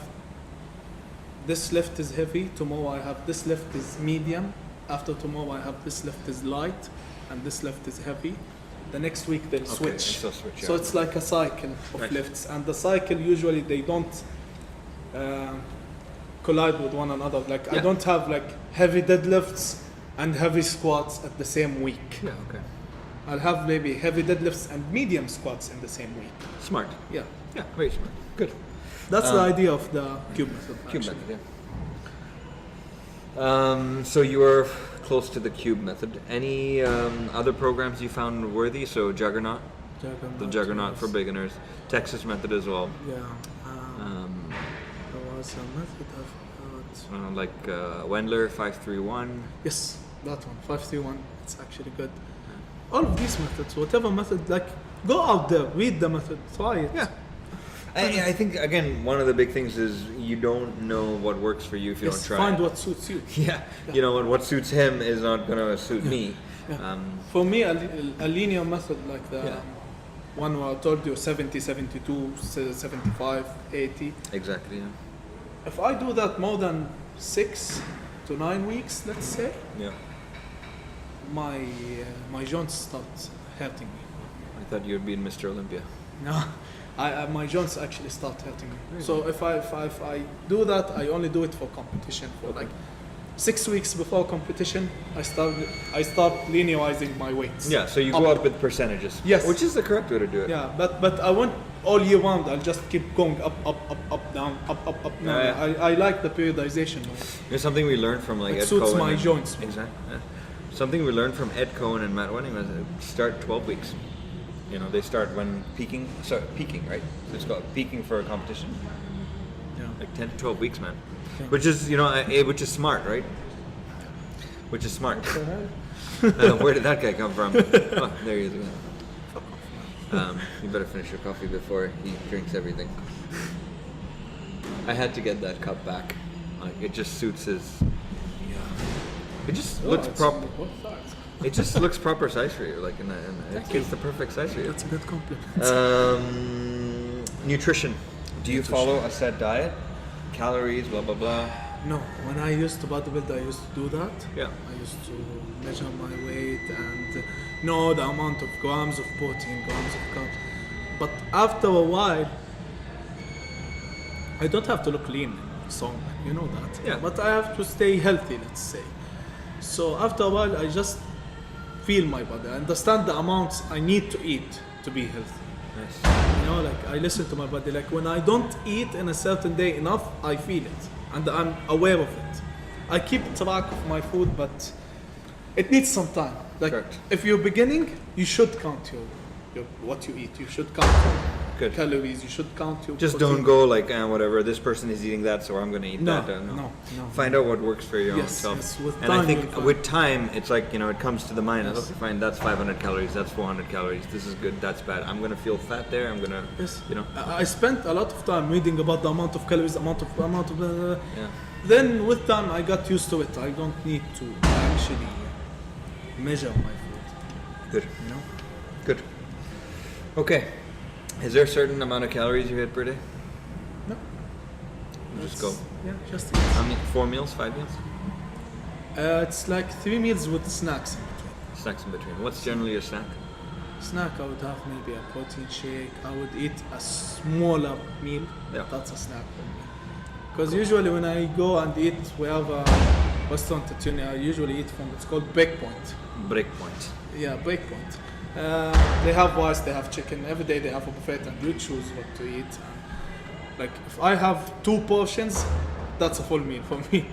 this lift is heavy, tomorrow I have this lift is medium, after tomorrow I have this lift is light, and this lift is heavy. The next week they'll switch. So it's like a cycle of Right. lifts, and the cycle usually they don't collide with one another. Like I Yeah. don't have like heavy deadlifts and heavy squats at the same week. Yeah. Okay. I'll have maybe heavy deadlifts and medium squats in the same week. Smart. Yeah. Yeah. Very smart. Good. That's the idea of the cube method. Cube actually. method. Yeah. So you were close to the cube method. Any other programs you found worthy? So Juggernaut, the Juggernaut for yes. beginners, Texas method as well. Yeah. There was a method I forgot. Like Wendler 531. Yes, that one, 531. It's actually good. All of these methods, whatever method, like go out there, read the method, try it. Yeah. I think again one of the big things is you don't know what works for you if you Yes, don't try. find it. what suits you. Yeah. You know what suits him is not gonna suit me. Yeah. For me, a linear method like the one where I told you 70, 72, 75, 80. Exactly. Yeah. If I do that more than 6 to 9 weeks, let's say, Yeah. my joints start hurting me. I thought you'd be in Mr. Olympia. No, my joints actually start hurting me. So if I do that, I only do it for competition. For like 6 weeks before competition, I start linearizing my weights. Yeah. So you go up with percentages. Yes. Which is the correct way to do it. Yeah, but I want all year round. I'll just keep going up, down, up, down. Yeah. I like the periodization. There's something we learned from like It Ed suits Cohen my and- joints. Exactly. Yeah. Something we learned from Ed Cohen and Matt Wenning was start 12 weeks. You know, they start when peaking, right? So it's called peaking for a competition. Yeah. Like 10 to 12 weeks, man. Yeah. Which is, you know, which is smart, right? Which is smart. Where did that guy come from? Oh, there he is again. You better finish your coffee before he drinks everything. I had to get that cup back. Like, it just suits his. It just looks proper. It just looks proper size for you. Like, it's the perfect size for you. That's a good compliment. Nutrition. Do you follow a set diet? Calories, blah blah blah. No, when I used to bodybuild, I used to do that. Yeah. I used to measure my weight and know the amount of grams of protein, grams of carbs. But after a while, I don't have to look lean, strong, you know that. Yeah. But I have to stay healthy, let's say. So after a while, I just feel my body. I understand the amounts I need to eat to be healthy. Nice. You know, like I listen to my body. Like when I don't eat in a certain day enough, I feel it, and I'm aware of it. I keep track of my food, but it needs some time. Like Correct. if you're beginning, you should count your what you eat. You should count Good. calories. You should count your Just protein. don't go like whatever. This person is eating that, so I'm going to eat No, that. no. Find out what works for your own Yes, self. yes, with and I time think you'll find. with time, it's like it comes to the mind. Yes. Okay, fine. That's 500 calories. That's 400 calories. This is good. That's bad. I'm going to feel fat there. I'm going to, Yes. Yeah. I spent a lot of time reading about the amount of calories, amount of. Yeah. Then with time I got used to it. I don't need to actually measure my food. Good. You know? Good. Okay. Is there a certain amount of calories you hit per day? No. Just go. Yeah, just How many? 4 meals? 5 meals? it's like 3 meals with snacks in between. Snacks in between. What's generally your snack? Snack, I would have maybe a protein shake. I would eat a smaller meal. Yeah. That's a snack for me. Because usually when I go and eat, we have a restaurant at uni. I usually eat from. It's called Breakpoint. Breakpoint. Yeah, Breakpoint. They have rice, they have chicken. Every day they have a buffet, and you choose what to eat. Like if I have 2 portions, that's a full meal for me.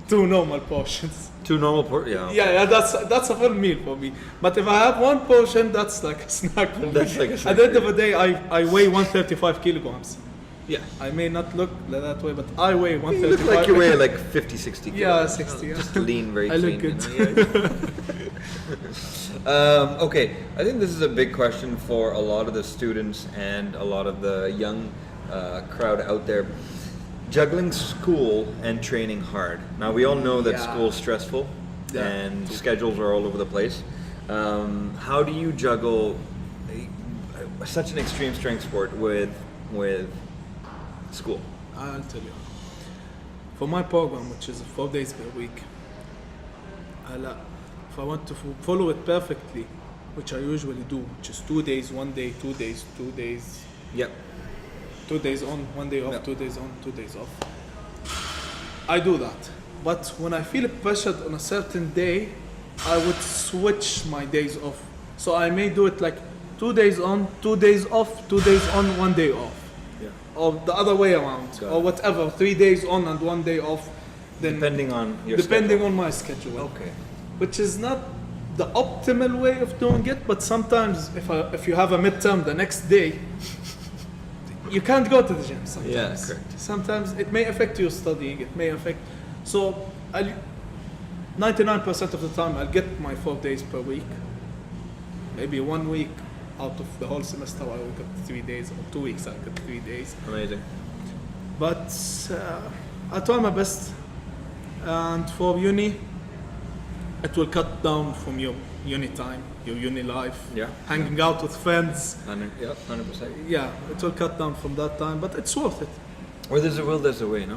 2 normal portions. 2 normal portions? Yeah, that's a full meal for me. But if I have 1 portion, that's like a snack for That's me. like a snack At the end for of the day, I weigh 135 kilograms. Yeah. I may not look that way, but I weigh 135. You look like you weigh like 50, 60 Yeah, kilos. 60, yeah. Just lean, very I clean. look good. Okay, I think this is a big question for a lot of the students and a lot of the young crowd out there. Juggling school and training hard. Now we all know that Yeah. school's stressful Yeah. and schedules are all over the place. How do you juggle such an extreme strength sport with school? I'll tell you. For my program, which is 4 days per week, if I want to follow it perfectly, which I usually do, which is 2 days, 1 day, 2 days, 2 days, Yep. 2 days on, 1 day off, Yep. 2 days on, 2 days off. I do that. But when I feel pressured on a certain day, I would switch my days off. So I may do it like 2 days on, 2 days off, 2 days on, 1 day off. Yeah. Or the other way around, Got or it. whatever, 3 days on and 1 day off. Then Depending on your depending schedule. on my schedule. Okay. Which is not the optimal way of doing it, but sometimes if you have a midterm the next day, you can't go to the gym sometimes. Yeah, correct. Sometimes it may affect your studying, it may affect. So 99% of the time I'll get my 4 days per week. Maybe 1 week out of the whole semester I will get 3 days, or 2 weeks I'll get 3 days. Amazing. But I try my best, and for uni, it will cut down from your uni time, your uni life, Yeah. hanging out with friends. 100%. Yeah, it will cut down from that time, but it's worth it. Where there's a will, there's a way, no?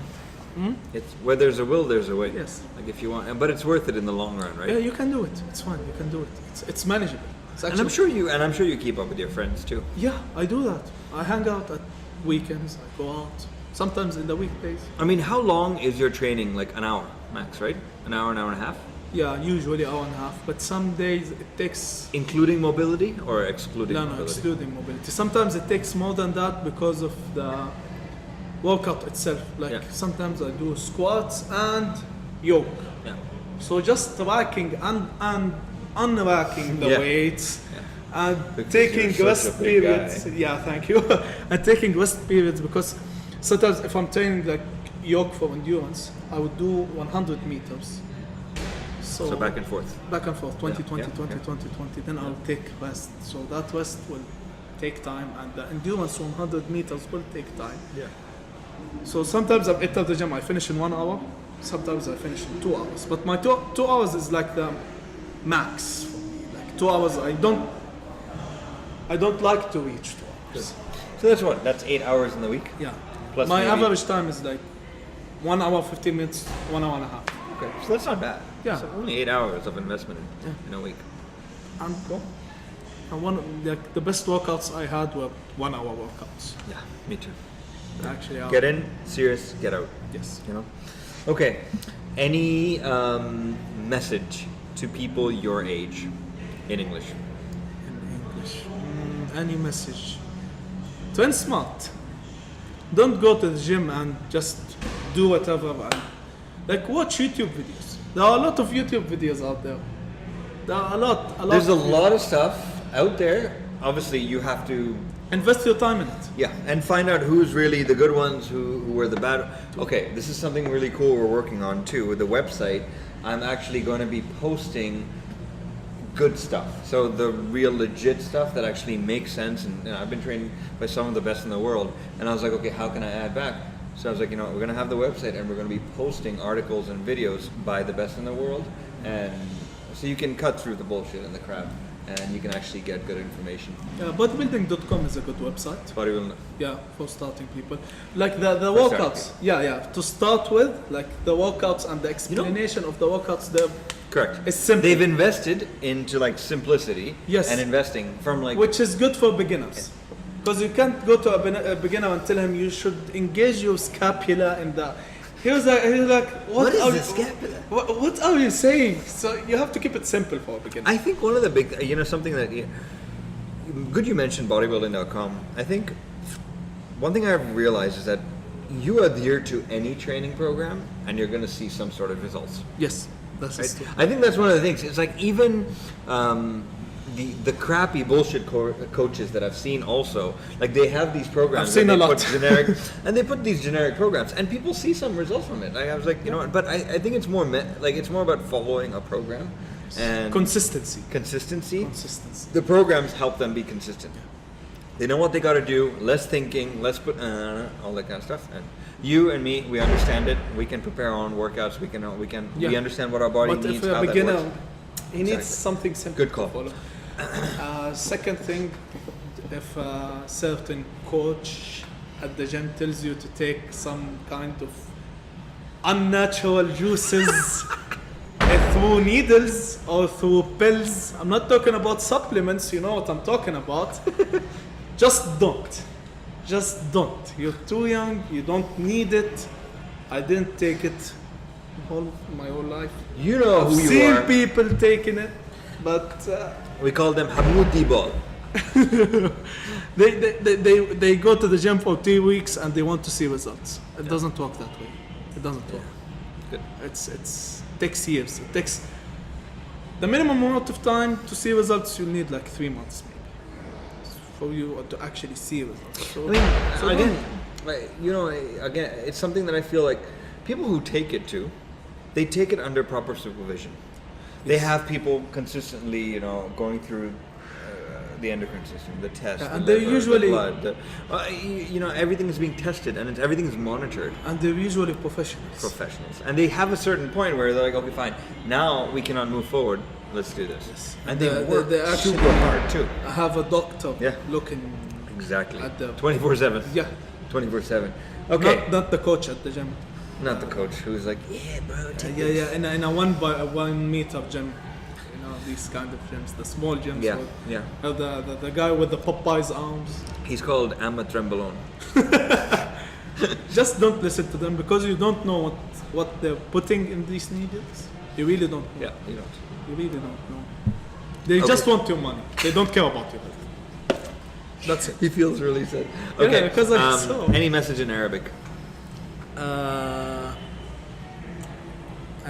It's where there's a will, there's a way. Yes. Like if you want, but it's worth it in the long run, right? Yeah, you can do it. It's fine. You can do it. It's manageable. It's And I'm sure you keep up with your friends too. Yeah, I do that. I hang out at weekends. I go out. Sometimes in the weekdays. I mean, how long is your training? Like an hour max, right? An hour and a half, Yeah, usually hour and a half. But some days it takes. including mobility or excluding No, mobility? excluding mobility. Sometimes it takes more than that because of the workout itself. Like Yeah. sometimes I do squats and yoke. Yeah. So just racking and unracking the Yeah. weights and Because taking you're such rest a big periods. guy. Yeah, thank you. And taking rest periods because sometimes if I'm training like yoke for endurance, I would do 100 meters. So back and forth. Back and forth, 20, Yeah, 20, yeah, 20, yeah. 20, 20. Then I'll take rest. So that rest will take time, and the endurance 100 meters will take time. Yeah. So sometimes I'm at the gym, I finish in 1 hour. Sometimes I finish in 2 hours. But my 2 hours is like the max for me. Like 2 hours, I don't like to reach 2 hours. So that's what? That's 8 hours in the week. Yeah. Plus my maybe- average time is like 1 hour, 15 minutes, 1 hour and a half. Okay. So that's not bad. Yeah. So only 8 hours of investment in a week. And the best workouts I had were 1 hour workouts. Yeah. Me too. Actually, Get in, serious, get out. Yes. You know. Okay. Any message to people your age in English? In English. Any message? Train smart. Don't go to the gym and just do whatever. Like watch YouTube videos. There are a lot of YouTube videos out there. There are a lot. There's a lot of stuff out there. Obviously, you have to Invest your time in it. Yeah, and find out who's really the good ones, who were the bad. Okay, this is something really cool we're working on too with the website. I'm actually going to be posting good stuff. So the real legit stuff that actually makes sense. And I've been trained by some of the best in the world. And I was like, okay, how can I add back? So I was like, you know, we're going to have the website and we're going to be posting articles and videos by the best in the world. And so you can cut through the bullshit and the crap. And you can actually get good information. Bodybuilding.com is a good website. Bodybuilding. Yeah, for starting people. Like the workouts. Yeah. To start with, like the workouts and the explanation of the workouts, Correct. It's simple. They've invested into like simplicity. Yes. And investing from like. Which is good for beginners. Because you can't go to a beginner and tell him you should engage your scapula in the. He was like, what is the scapula? What are you saying? So you have to keep it simple for a beginner. I think one of the big, something that, good you mentioned bodybuilding.com. I think one thing I've realized is that you adhere to any training program and you're going to see some sort of results. Yes, that's right? true. I think that's one of the things. It's like even the crappy bullshit coaches that I've seen also, like they have these programs. I've seen a lot. Generic, and they put these generic programs, and people see some results from it. I was like, you know what? But I think it's more it's more about following a program and Consistency. The programs help them be consistent. They know what they got to do. Less thinking, less put all that kind of stuff. And you and me, we understand it. We can prepare our own workouts. We understand what our body needs. But if a beginner, he needs something simple. Good call. To follow. Second thing, if a certain coach at the gym tells you to take some kind of unnatural juices through needles or through pills, I'm not talking about supplements, you know what I'm talking about. Just don't. You're too young, you don't need it. I didn't take it my whole life. You know I've who you seen are. people taking it, but We call them Hamoudi ball. they go to the gym for 3 weeks and they want to see results. It doesn't work that way. It doesn't work. Good. It's takes years. It takes the minimum amount of time to see results. You'll need like 3 months maybe for you to actually see results. So, again, it's something that I feel like people who take it they take it under proper supervision. They have people consistently, going through the endocrine system, the test, and the they liver, usually the blood. Everything is being tested and everything is monitored. And they're usually professionals. And they have a certain point where they're like, okay, fine, now we cannot move forward. Let's do this. Yes. And they work actually super hard too. I have a doctor looking exactly at the 24/7. Yeah, 24/7. Okay, not the coach at the gym. Not the coach who's like, yeah, bro. In a 1 meter gym, these kind of gyms, the small gyms. The guy with the Popeye's arms. He's called Amma Trembolone. Just don't listen to them because you don't know what they're putting in these needles. You really don't know. Yeah, you don't. You really don't know. They just want your money. They don't care about your health. That's it. He feels really sad. Okay, because I saw. Any message in Arabic?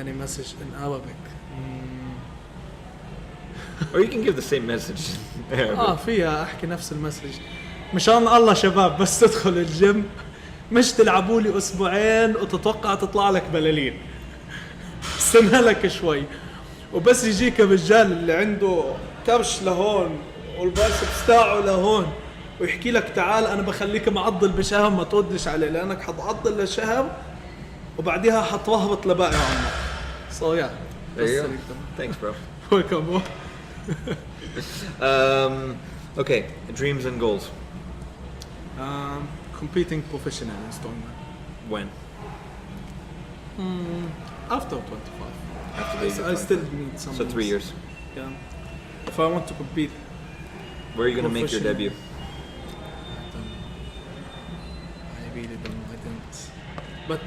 Any message in Arabic? Or you can give the same message in Arabic. فيها احكي نفس المسج. مشان الله شباب بس تدخل الجيم مش تلعبوا لي اسبوعين وتتوقع تطلع لك بلالين. استنى لك شوي. وبس يجيك الرجال اللي عنده كبش لهون والبايسبس تاعه لهون ويحكي لك تعال انا بخليك معضل بشهر ما تودش عليه لانك حتعضل لشهر وبعديها حتوهبط لباقي عمرك. So yeah. There you go. Thanks, bro. Welcome. Okay, dreams and goals. Competing professionally in strongman. When? After 25. After the age of I 25. still need some. So 3 years. Yeah. If I want to compete. Where are you going to make your debut? I really don't know. I didn't. But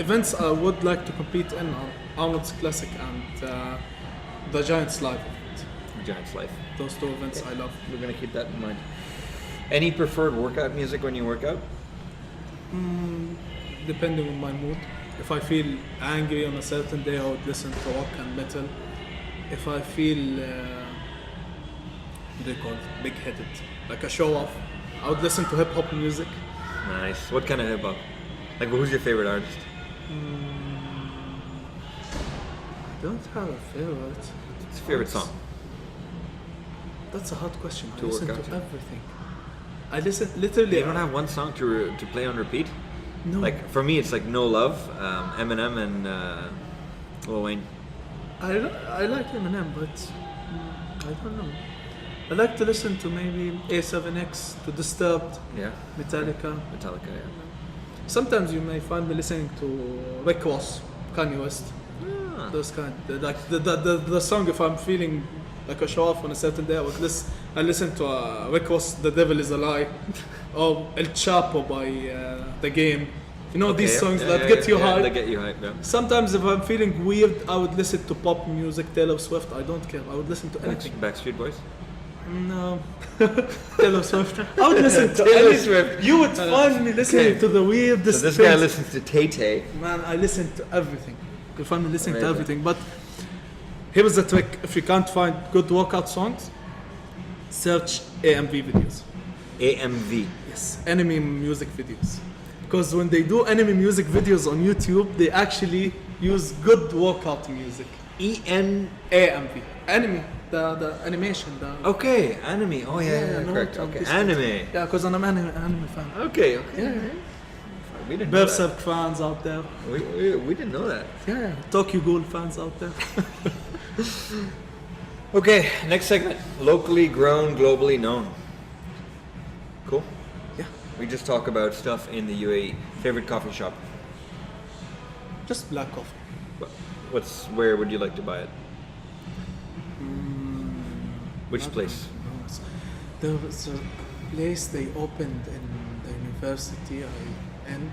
events I would like to compete in are Arnold's Classic and the Giants Live event. Giants Life. Those 2 events I love. We're going to keep that in mind. Any preferred workout music when you work out? Depending on my mood. If I feel angry on a certain day, I would listen to rock and metal. If I feel, what do you call it, big-headed, like a show-off, I would listen to hip hop music. Nice. What kind of hip hop? Like, who's your favorite artist? I don't have a favorite. What's your favorite song? That's a hard question. I To listen work out to to. everything. I listen literally. You don't have one song to play on repeat? No. Like, for me, it's like No Love, Eminem, and Lil Wayne. I like Eminem, but I don't know. I like to listen to maybe A7X, to Disturbed, Yeah. Metallica. Metallica, yeah. Sometimes you may find me listening to Rick Ross, Kanye West. Ah. Those kind, like the song. If I'm feeling like a show off on a certain day, I listen to Rick Ross, "The Devil Is a Lie," or El Chapo by The Game. You know these songs that get you hyped. They get you hyped, yeah. Sometimes if I'm feeling weird, I would listen to pop music, Taylor Swift. I don't care. I would listen to anything. Backstreet Boys? No, Taylor Swift. I would listen to Taylor any- Swift. You would find me listening Okay. to the weirdest So this things. guy listens to Tay-Tay. Man, I listen to everything. You find me listening to Amazing. everything. But here's the trick: if you can't find good workout songs, search AMV videos. AMV. Yes, anime music videos. Because when they do anime music videos on YouTube, they actually use good workout music. EN. AMV, anime, the animation. Okay, anime. Oh yeah, no, correct. Tom, Okay, this- anime. Yeah, because I'm an anime fan. Okay. Yeah. We didn't know that. Berserk fans out there. We didn't know that. Yeah, Tokyo Ghoul fans out there. Okay, next segment. Locally grown, globally known. Cool. Yeah. We just talk about stuff in the UAE. Favorite coffee shop? Just black coffee. Where would you like to buy it? Which place? There was a place they opened in the university and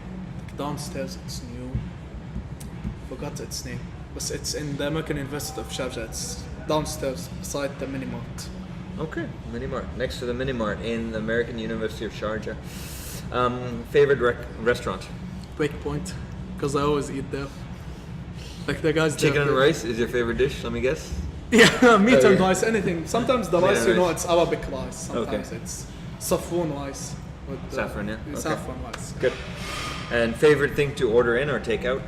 downstairs. It's new. Forgot its name, but it's in the American University of Sharjah. It's downstairs beside the mini mart. Okay, Mini Mart. Next to the Mini Mart in the American University of Sharjah. Favorite restaurant? Breakpoint, because I always eat there. Like the guys. Chicken there, and rice is your favorite dish? Let me guess. Yeah, meat and Okay. rice, anything. Sometimes the Meat rice, and you know, rice. it's Arabic rice. Sometimes Okay. it's saffron rice. With Saffron, yeah. Okay. Saffron rice. Good. And favorite thing to order in or take out?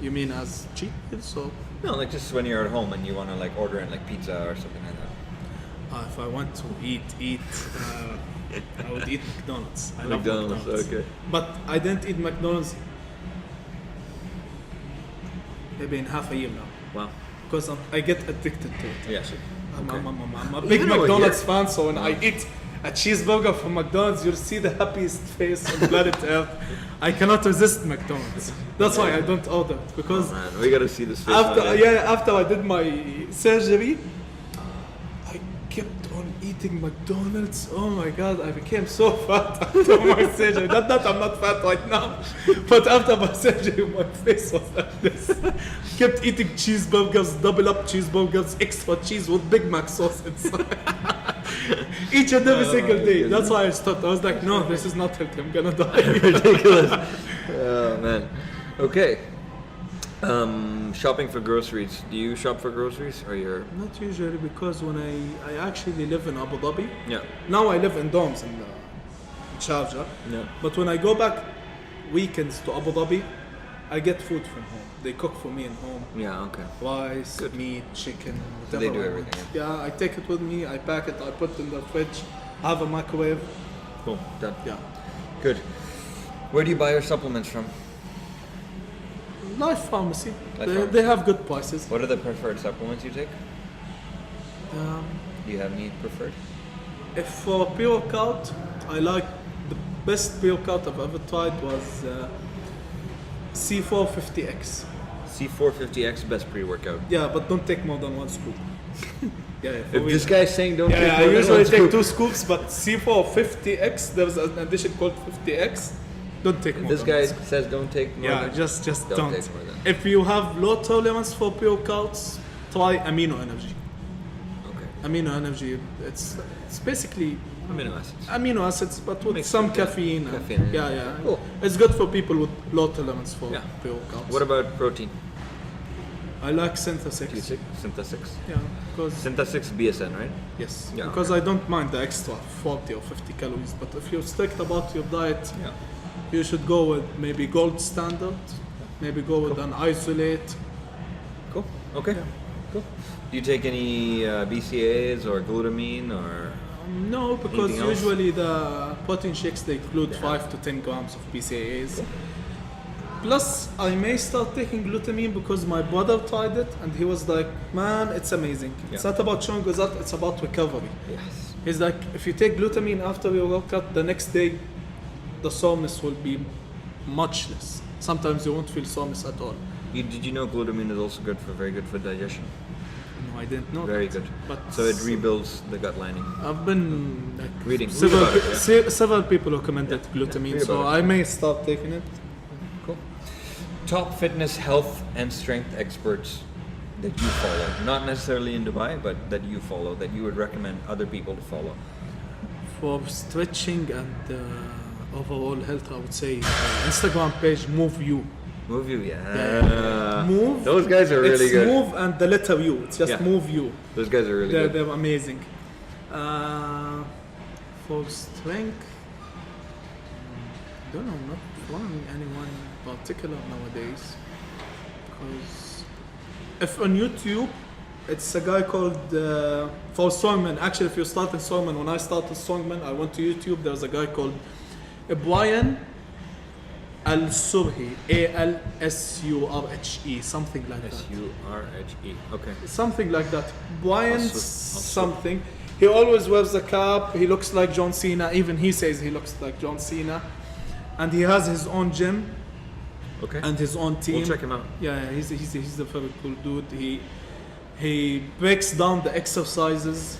You mean as cheap meals or? No, like just when you're at home and you want to like order in like pizza or something like that. If I want to eat, I would eat McDonald's. I love McDonald's, okay. But I didn't eat McDonald's maybe in half a year now. Wow. Because I get addicted to it. Yeah. Actually. Okay. I'm a big Even over McDonald's here- fan, so when I eat a cheeseburger from McDonald's, you'll see the happiest face on planet Earth. I cannot resist McDonald's. That's why I don't order it, because Man, we gotta see this face. after I did my surgery, I kept on eating McDonald's. Oh my god, I became so fat after my surgery. Not that I'm not fat right now, but after my surgery, my face was like this. Kept eating cheeseburgers, double up cheeseburgers, extra cheese with Big Mac sauce inside. Each and every single day. goodness. That's why I stopped. I was like, no, this is not healthy. I'm gonna die. Ridiculous. Oh man. Okay. Shopping for groceries. Do you shop for groceries or you're? Not usually, because when I actually live in Abu Dhabi. Yeah. Now I live in dorms in Sharjah. Yeah. But when I go back weekends to Abu Dhabi, I get food from home. They cook for me in home. Yeah. Okay. Rice, meat, chicken, So whatever. they do I everything, want. Yeah, I take it with me. I pack it. I put it in the fridge. I have a microwave. Cool. Done. Yeah. Good. Where do you buy your supplements from? Life Pharmacy. Life They, Pharmacy. they have good prices. What are the preferred supplements you take? Um, Do you have any preferred? If for pre-workout, I like the best pre-workout I've ever tried was C450X. C450X best pre-workout. Yeah, but don't take more than one scoop. Yeah, for If real. this guy's saying don't take Yeah, I more than usually one take scoop, 2 scoops, but C450X, there's an addition called 50X. Don't take more this than guy one scoop. says don't take more Yeah, than just don't don't. take more than. If you have low tolerance for pre-workouts, try Amino Energy. Okay. Amino Energy, it's basically Amino acids. amino acids, but with Mixed some with, yeah, caffeine. caffeine, Yeah, yeah. yeah. Cool. It's good for people with low tolerance for Yeah. pre-workouts. What about protein? I like Synthesis. Synthesics. Yeah, because Synthesics BSN, right? yes, Yeah, because okay. I don't mind the extra 40 or 50 calories. But if you're strict about your diet, Yeah. you should go with maybe gold standard. Maybe go with an isolate. Cool. Okay. Cool. Do you take any BCAAs or glutamine or? No, because Anything else? usually the protein shakes they include Yeah. 5 to 10 grams of BCAAs. Plus, I may start taking glutamine because my brother tried it and he was like, "Man, it's amazing. It's Yeah. not about showing result; it's about recovery." Yes. He's like, "If you take glutamine after your workout, the next day, the soreness will be much less. Sometimes you won't feel soreness at all." Did you know glutamine is also very good for digestion? No, I didn't know. Very that. good. But So it rebuilds the gut lining. I've been like Read several, about it, yeah. several people recommended glutamine, read so about it. I may start taking it. Cool. Top fitness, health, and strength experts that you follow, not necessarily in Dubai, but that you follow, that you would recommend other people to follow. For stretching and overall health, I would say Instagram page Move You. Move you, yeah. Move. Those guys are really it's good. Move and the letter U. It's just Yeah. Move You. Those guys are really good. They're amazing. For strength, I don't know, not following anyone particular nowadays. Because if on YouTube, it's a guy called for Strongman. Actually, if you start in Strongman, when I started Strongman, I went to YouTube. There's a guy called Brian Al-Surhi, Alsurhe, something like that. Surhe. Okay. Something like that. Brian Al-Sur- something. He always wears a cap. He looks like John Cena. Even he says he looks like John Cena. And he has his own gym Okay. and his own team. We'll check him out. Yeah, he's a very cool dude. He breaks down the exercises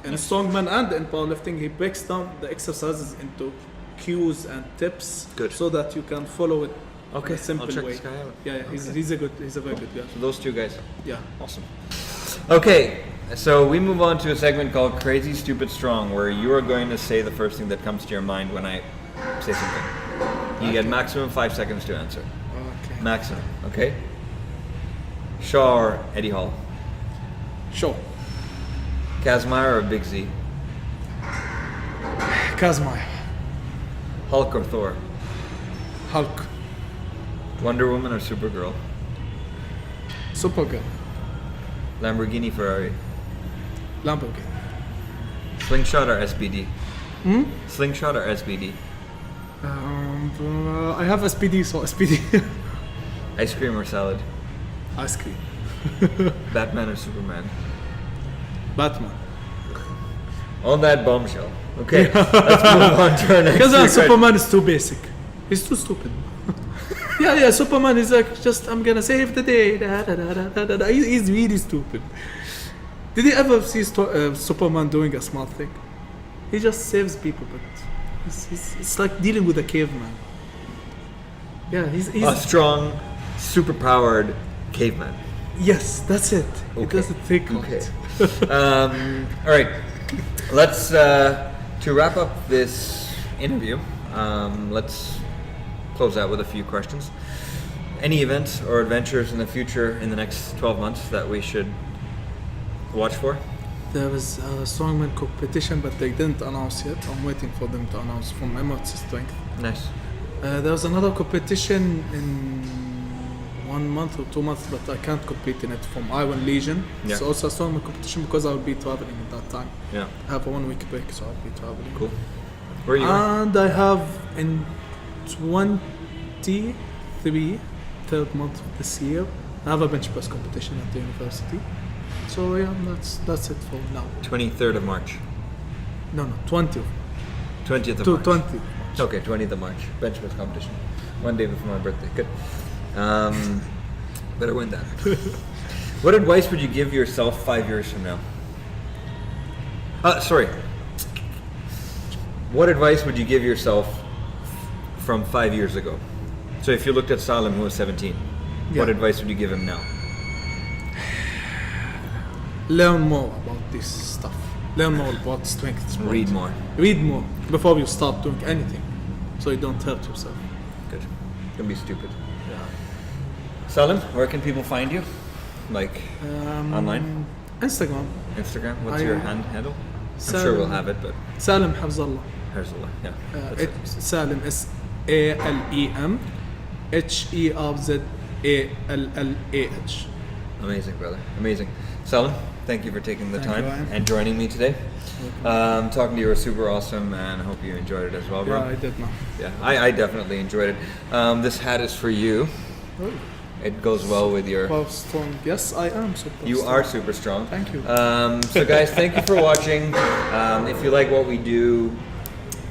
in strongman and in powerlifting. He breaks down the exercises into cues and tips, Good. so that you can follow it Okay, in a simple I'll check way. this guy out. Yeah, he's a very good guy. So those two guys. Yeah. Awesome. Okay, so we move on to a segment called Crazy Stupid Strong, where you are going to say the first thing that comes to your mind when I say something. You get maximum 5 seconds to answer. Okay. Maximum, okay? Shaw or Eddie Hall? Sure. Kazmaier or Big Z? Kazmaier. Hulk or Thor? Hulk. Wonder Woman or Supergirl? Supergirl. Lamborghini, Ferrari? Lamborghini. Slingshot or SBD? Slingshot or SBD? I have SPD, so SPD. Ice cream or salad? Ice cream. Batman or Superman? Batman. On that bombshell. Okay, let's move on to our next Because question. Superman is too basic. He's too stupid. yeah, Superman is like, just, I'm gonna save the day. Da, da, da, da, da, da. He's really stupid. Did you ever see Superman doing a smart thing? He just saves people, but it's like dealing with a caveman. Yeah, he's A strong, super-powered caveman. yes, that's it. He Okay. doesn't think on Okay. it. All right. Let's to wrap up this interview. Let's close out with a few questions. Any events or adventures in the future in the next 12 months that we should watch for? There was a strongman competition, but they didn't announce yet. I'm waiting for them to announce from Emirates Strength. Nice. There was another competition in 1 month or 2 months, but I can't compete in it, from Iron Legion. Yeah. It's also a strongman competition because I'll be traveling at that time. Yeah. I have a 1 week break, so I'll be traveling. Cool. Where are you going? And I have in 23, third month of this year, I have a bench press competition at the university. So yeah, that's it for now. 23rd of March. No, 20th. 20th of To March. 20. Okay, 20th of March. Bench press competition. 1 day before my birthday. Good. Better win that. What advice would you give yourself 5 years from now? Sorry. What advice would you give yourself from 5 years ago? So if you looked at Salem, who was 17, what Yeah. advice would you give him now? Learn more about this stuff. Learn more about strength sport. Read more. Read more before you start doing anything, so you don't hurt yourself. Good. Don't be stupid. Salem, where can people find you? like online? Instagram. Instagram? What's your handle? I'm Salem. sure we'll have it, but Salem Herzallah. Herzallah, yeah. That's it. It's Salem SALEM HERZALLAH. Amazing, brother. Amazing. Salem, thank you for taking the Thank time you, Ryan. and joining me today. Talking to you was super awesome, and I hope you enjoyed it as well, bro. Yeah, I did, man. Yeah, I definitely enjoyed it. This hat is for you. Oh, It goes well with your... wow, strong. Yes, I am super You strong. are super strong. Thank you. So guys, thank you for watching. If you like what we do,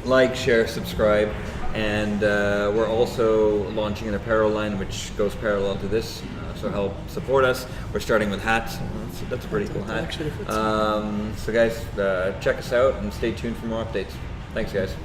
like, share, subscribe. And we're also launching an apparel line which goes parallel to this. So help support us. We're starting with hats. That's a pretty cool hat. Actually fits. So guys, check us out and stay tuned for more updates. Thanks guys.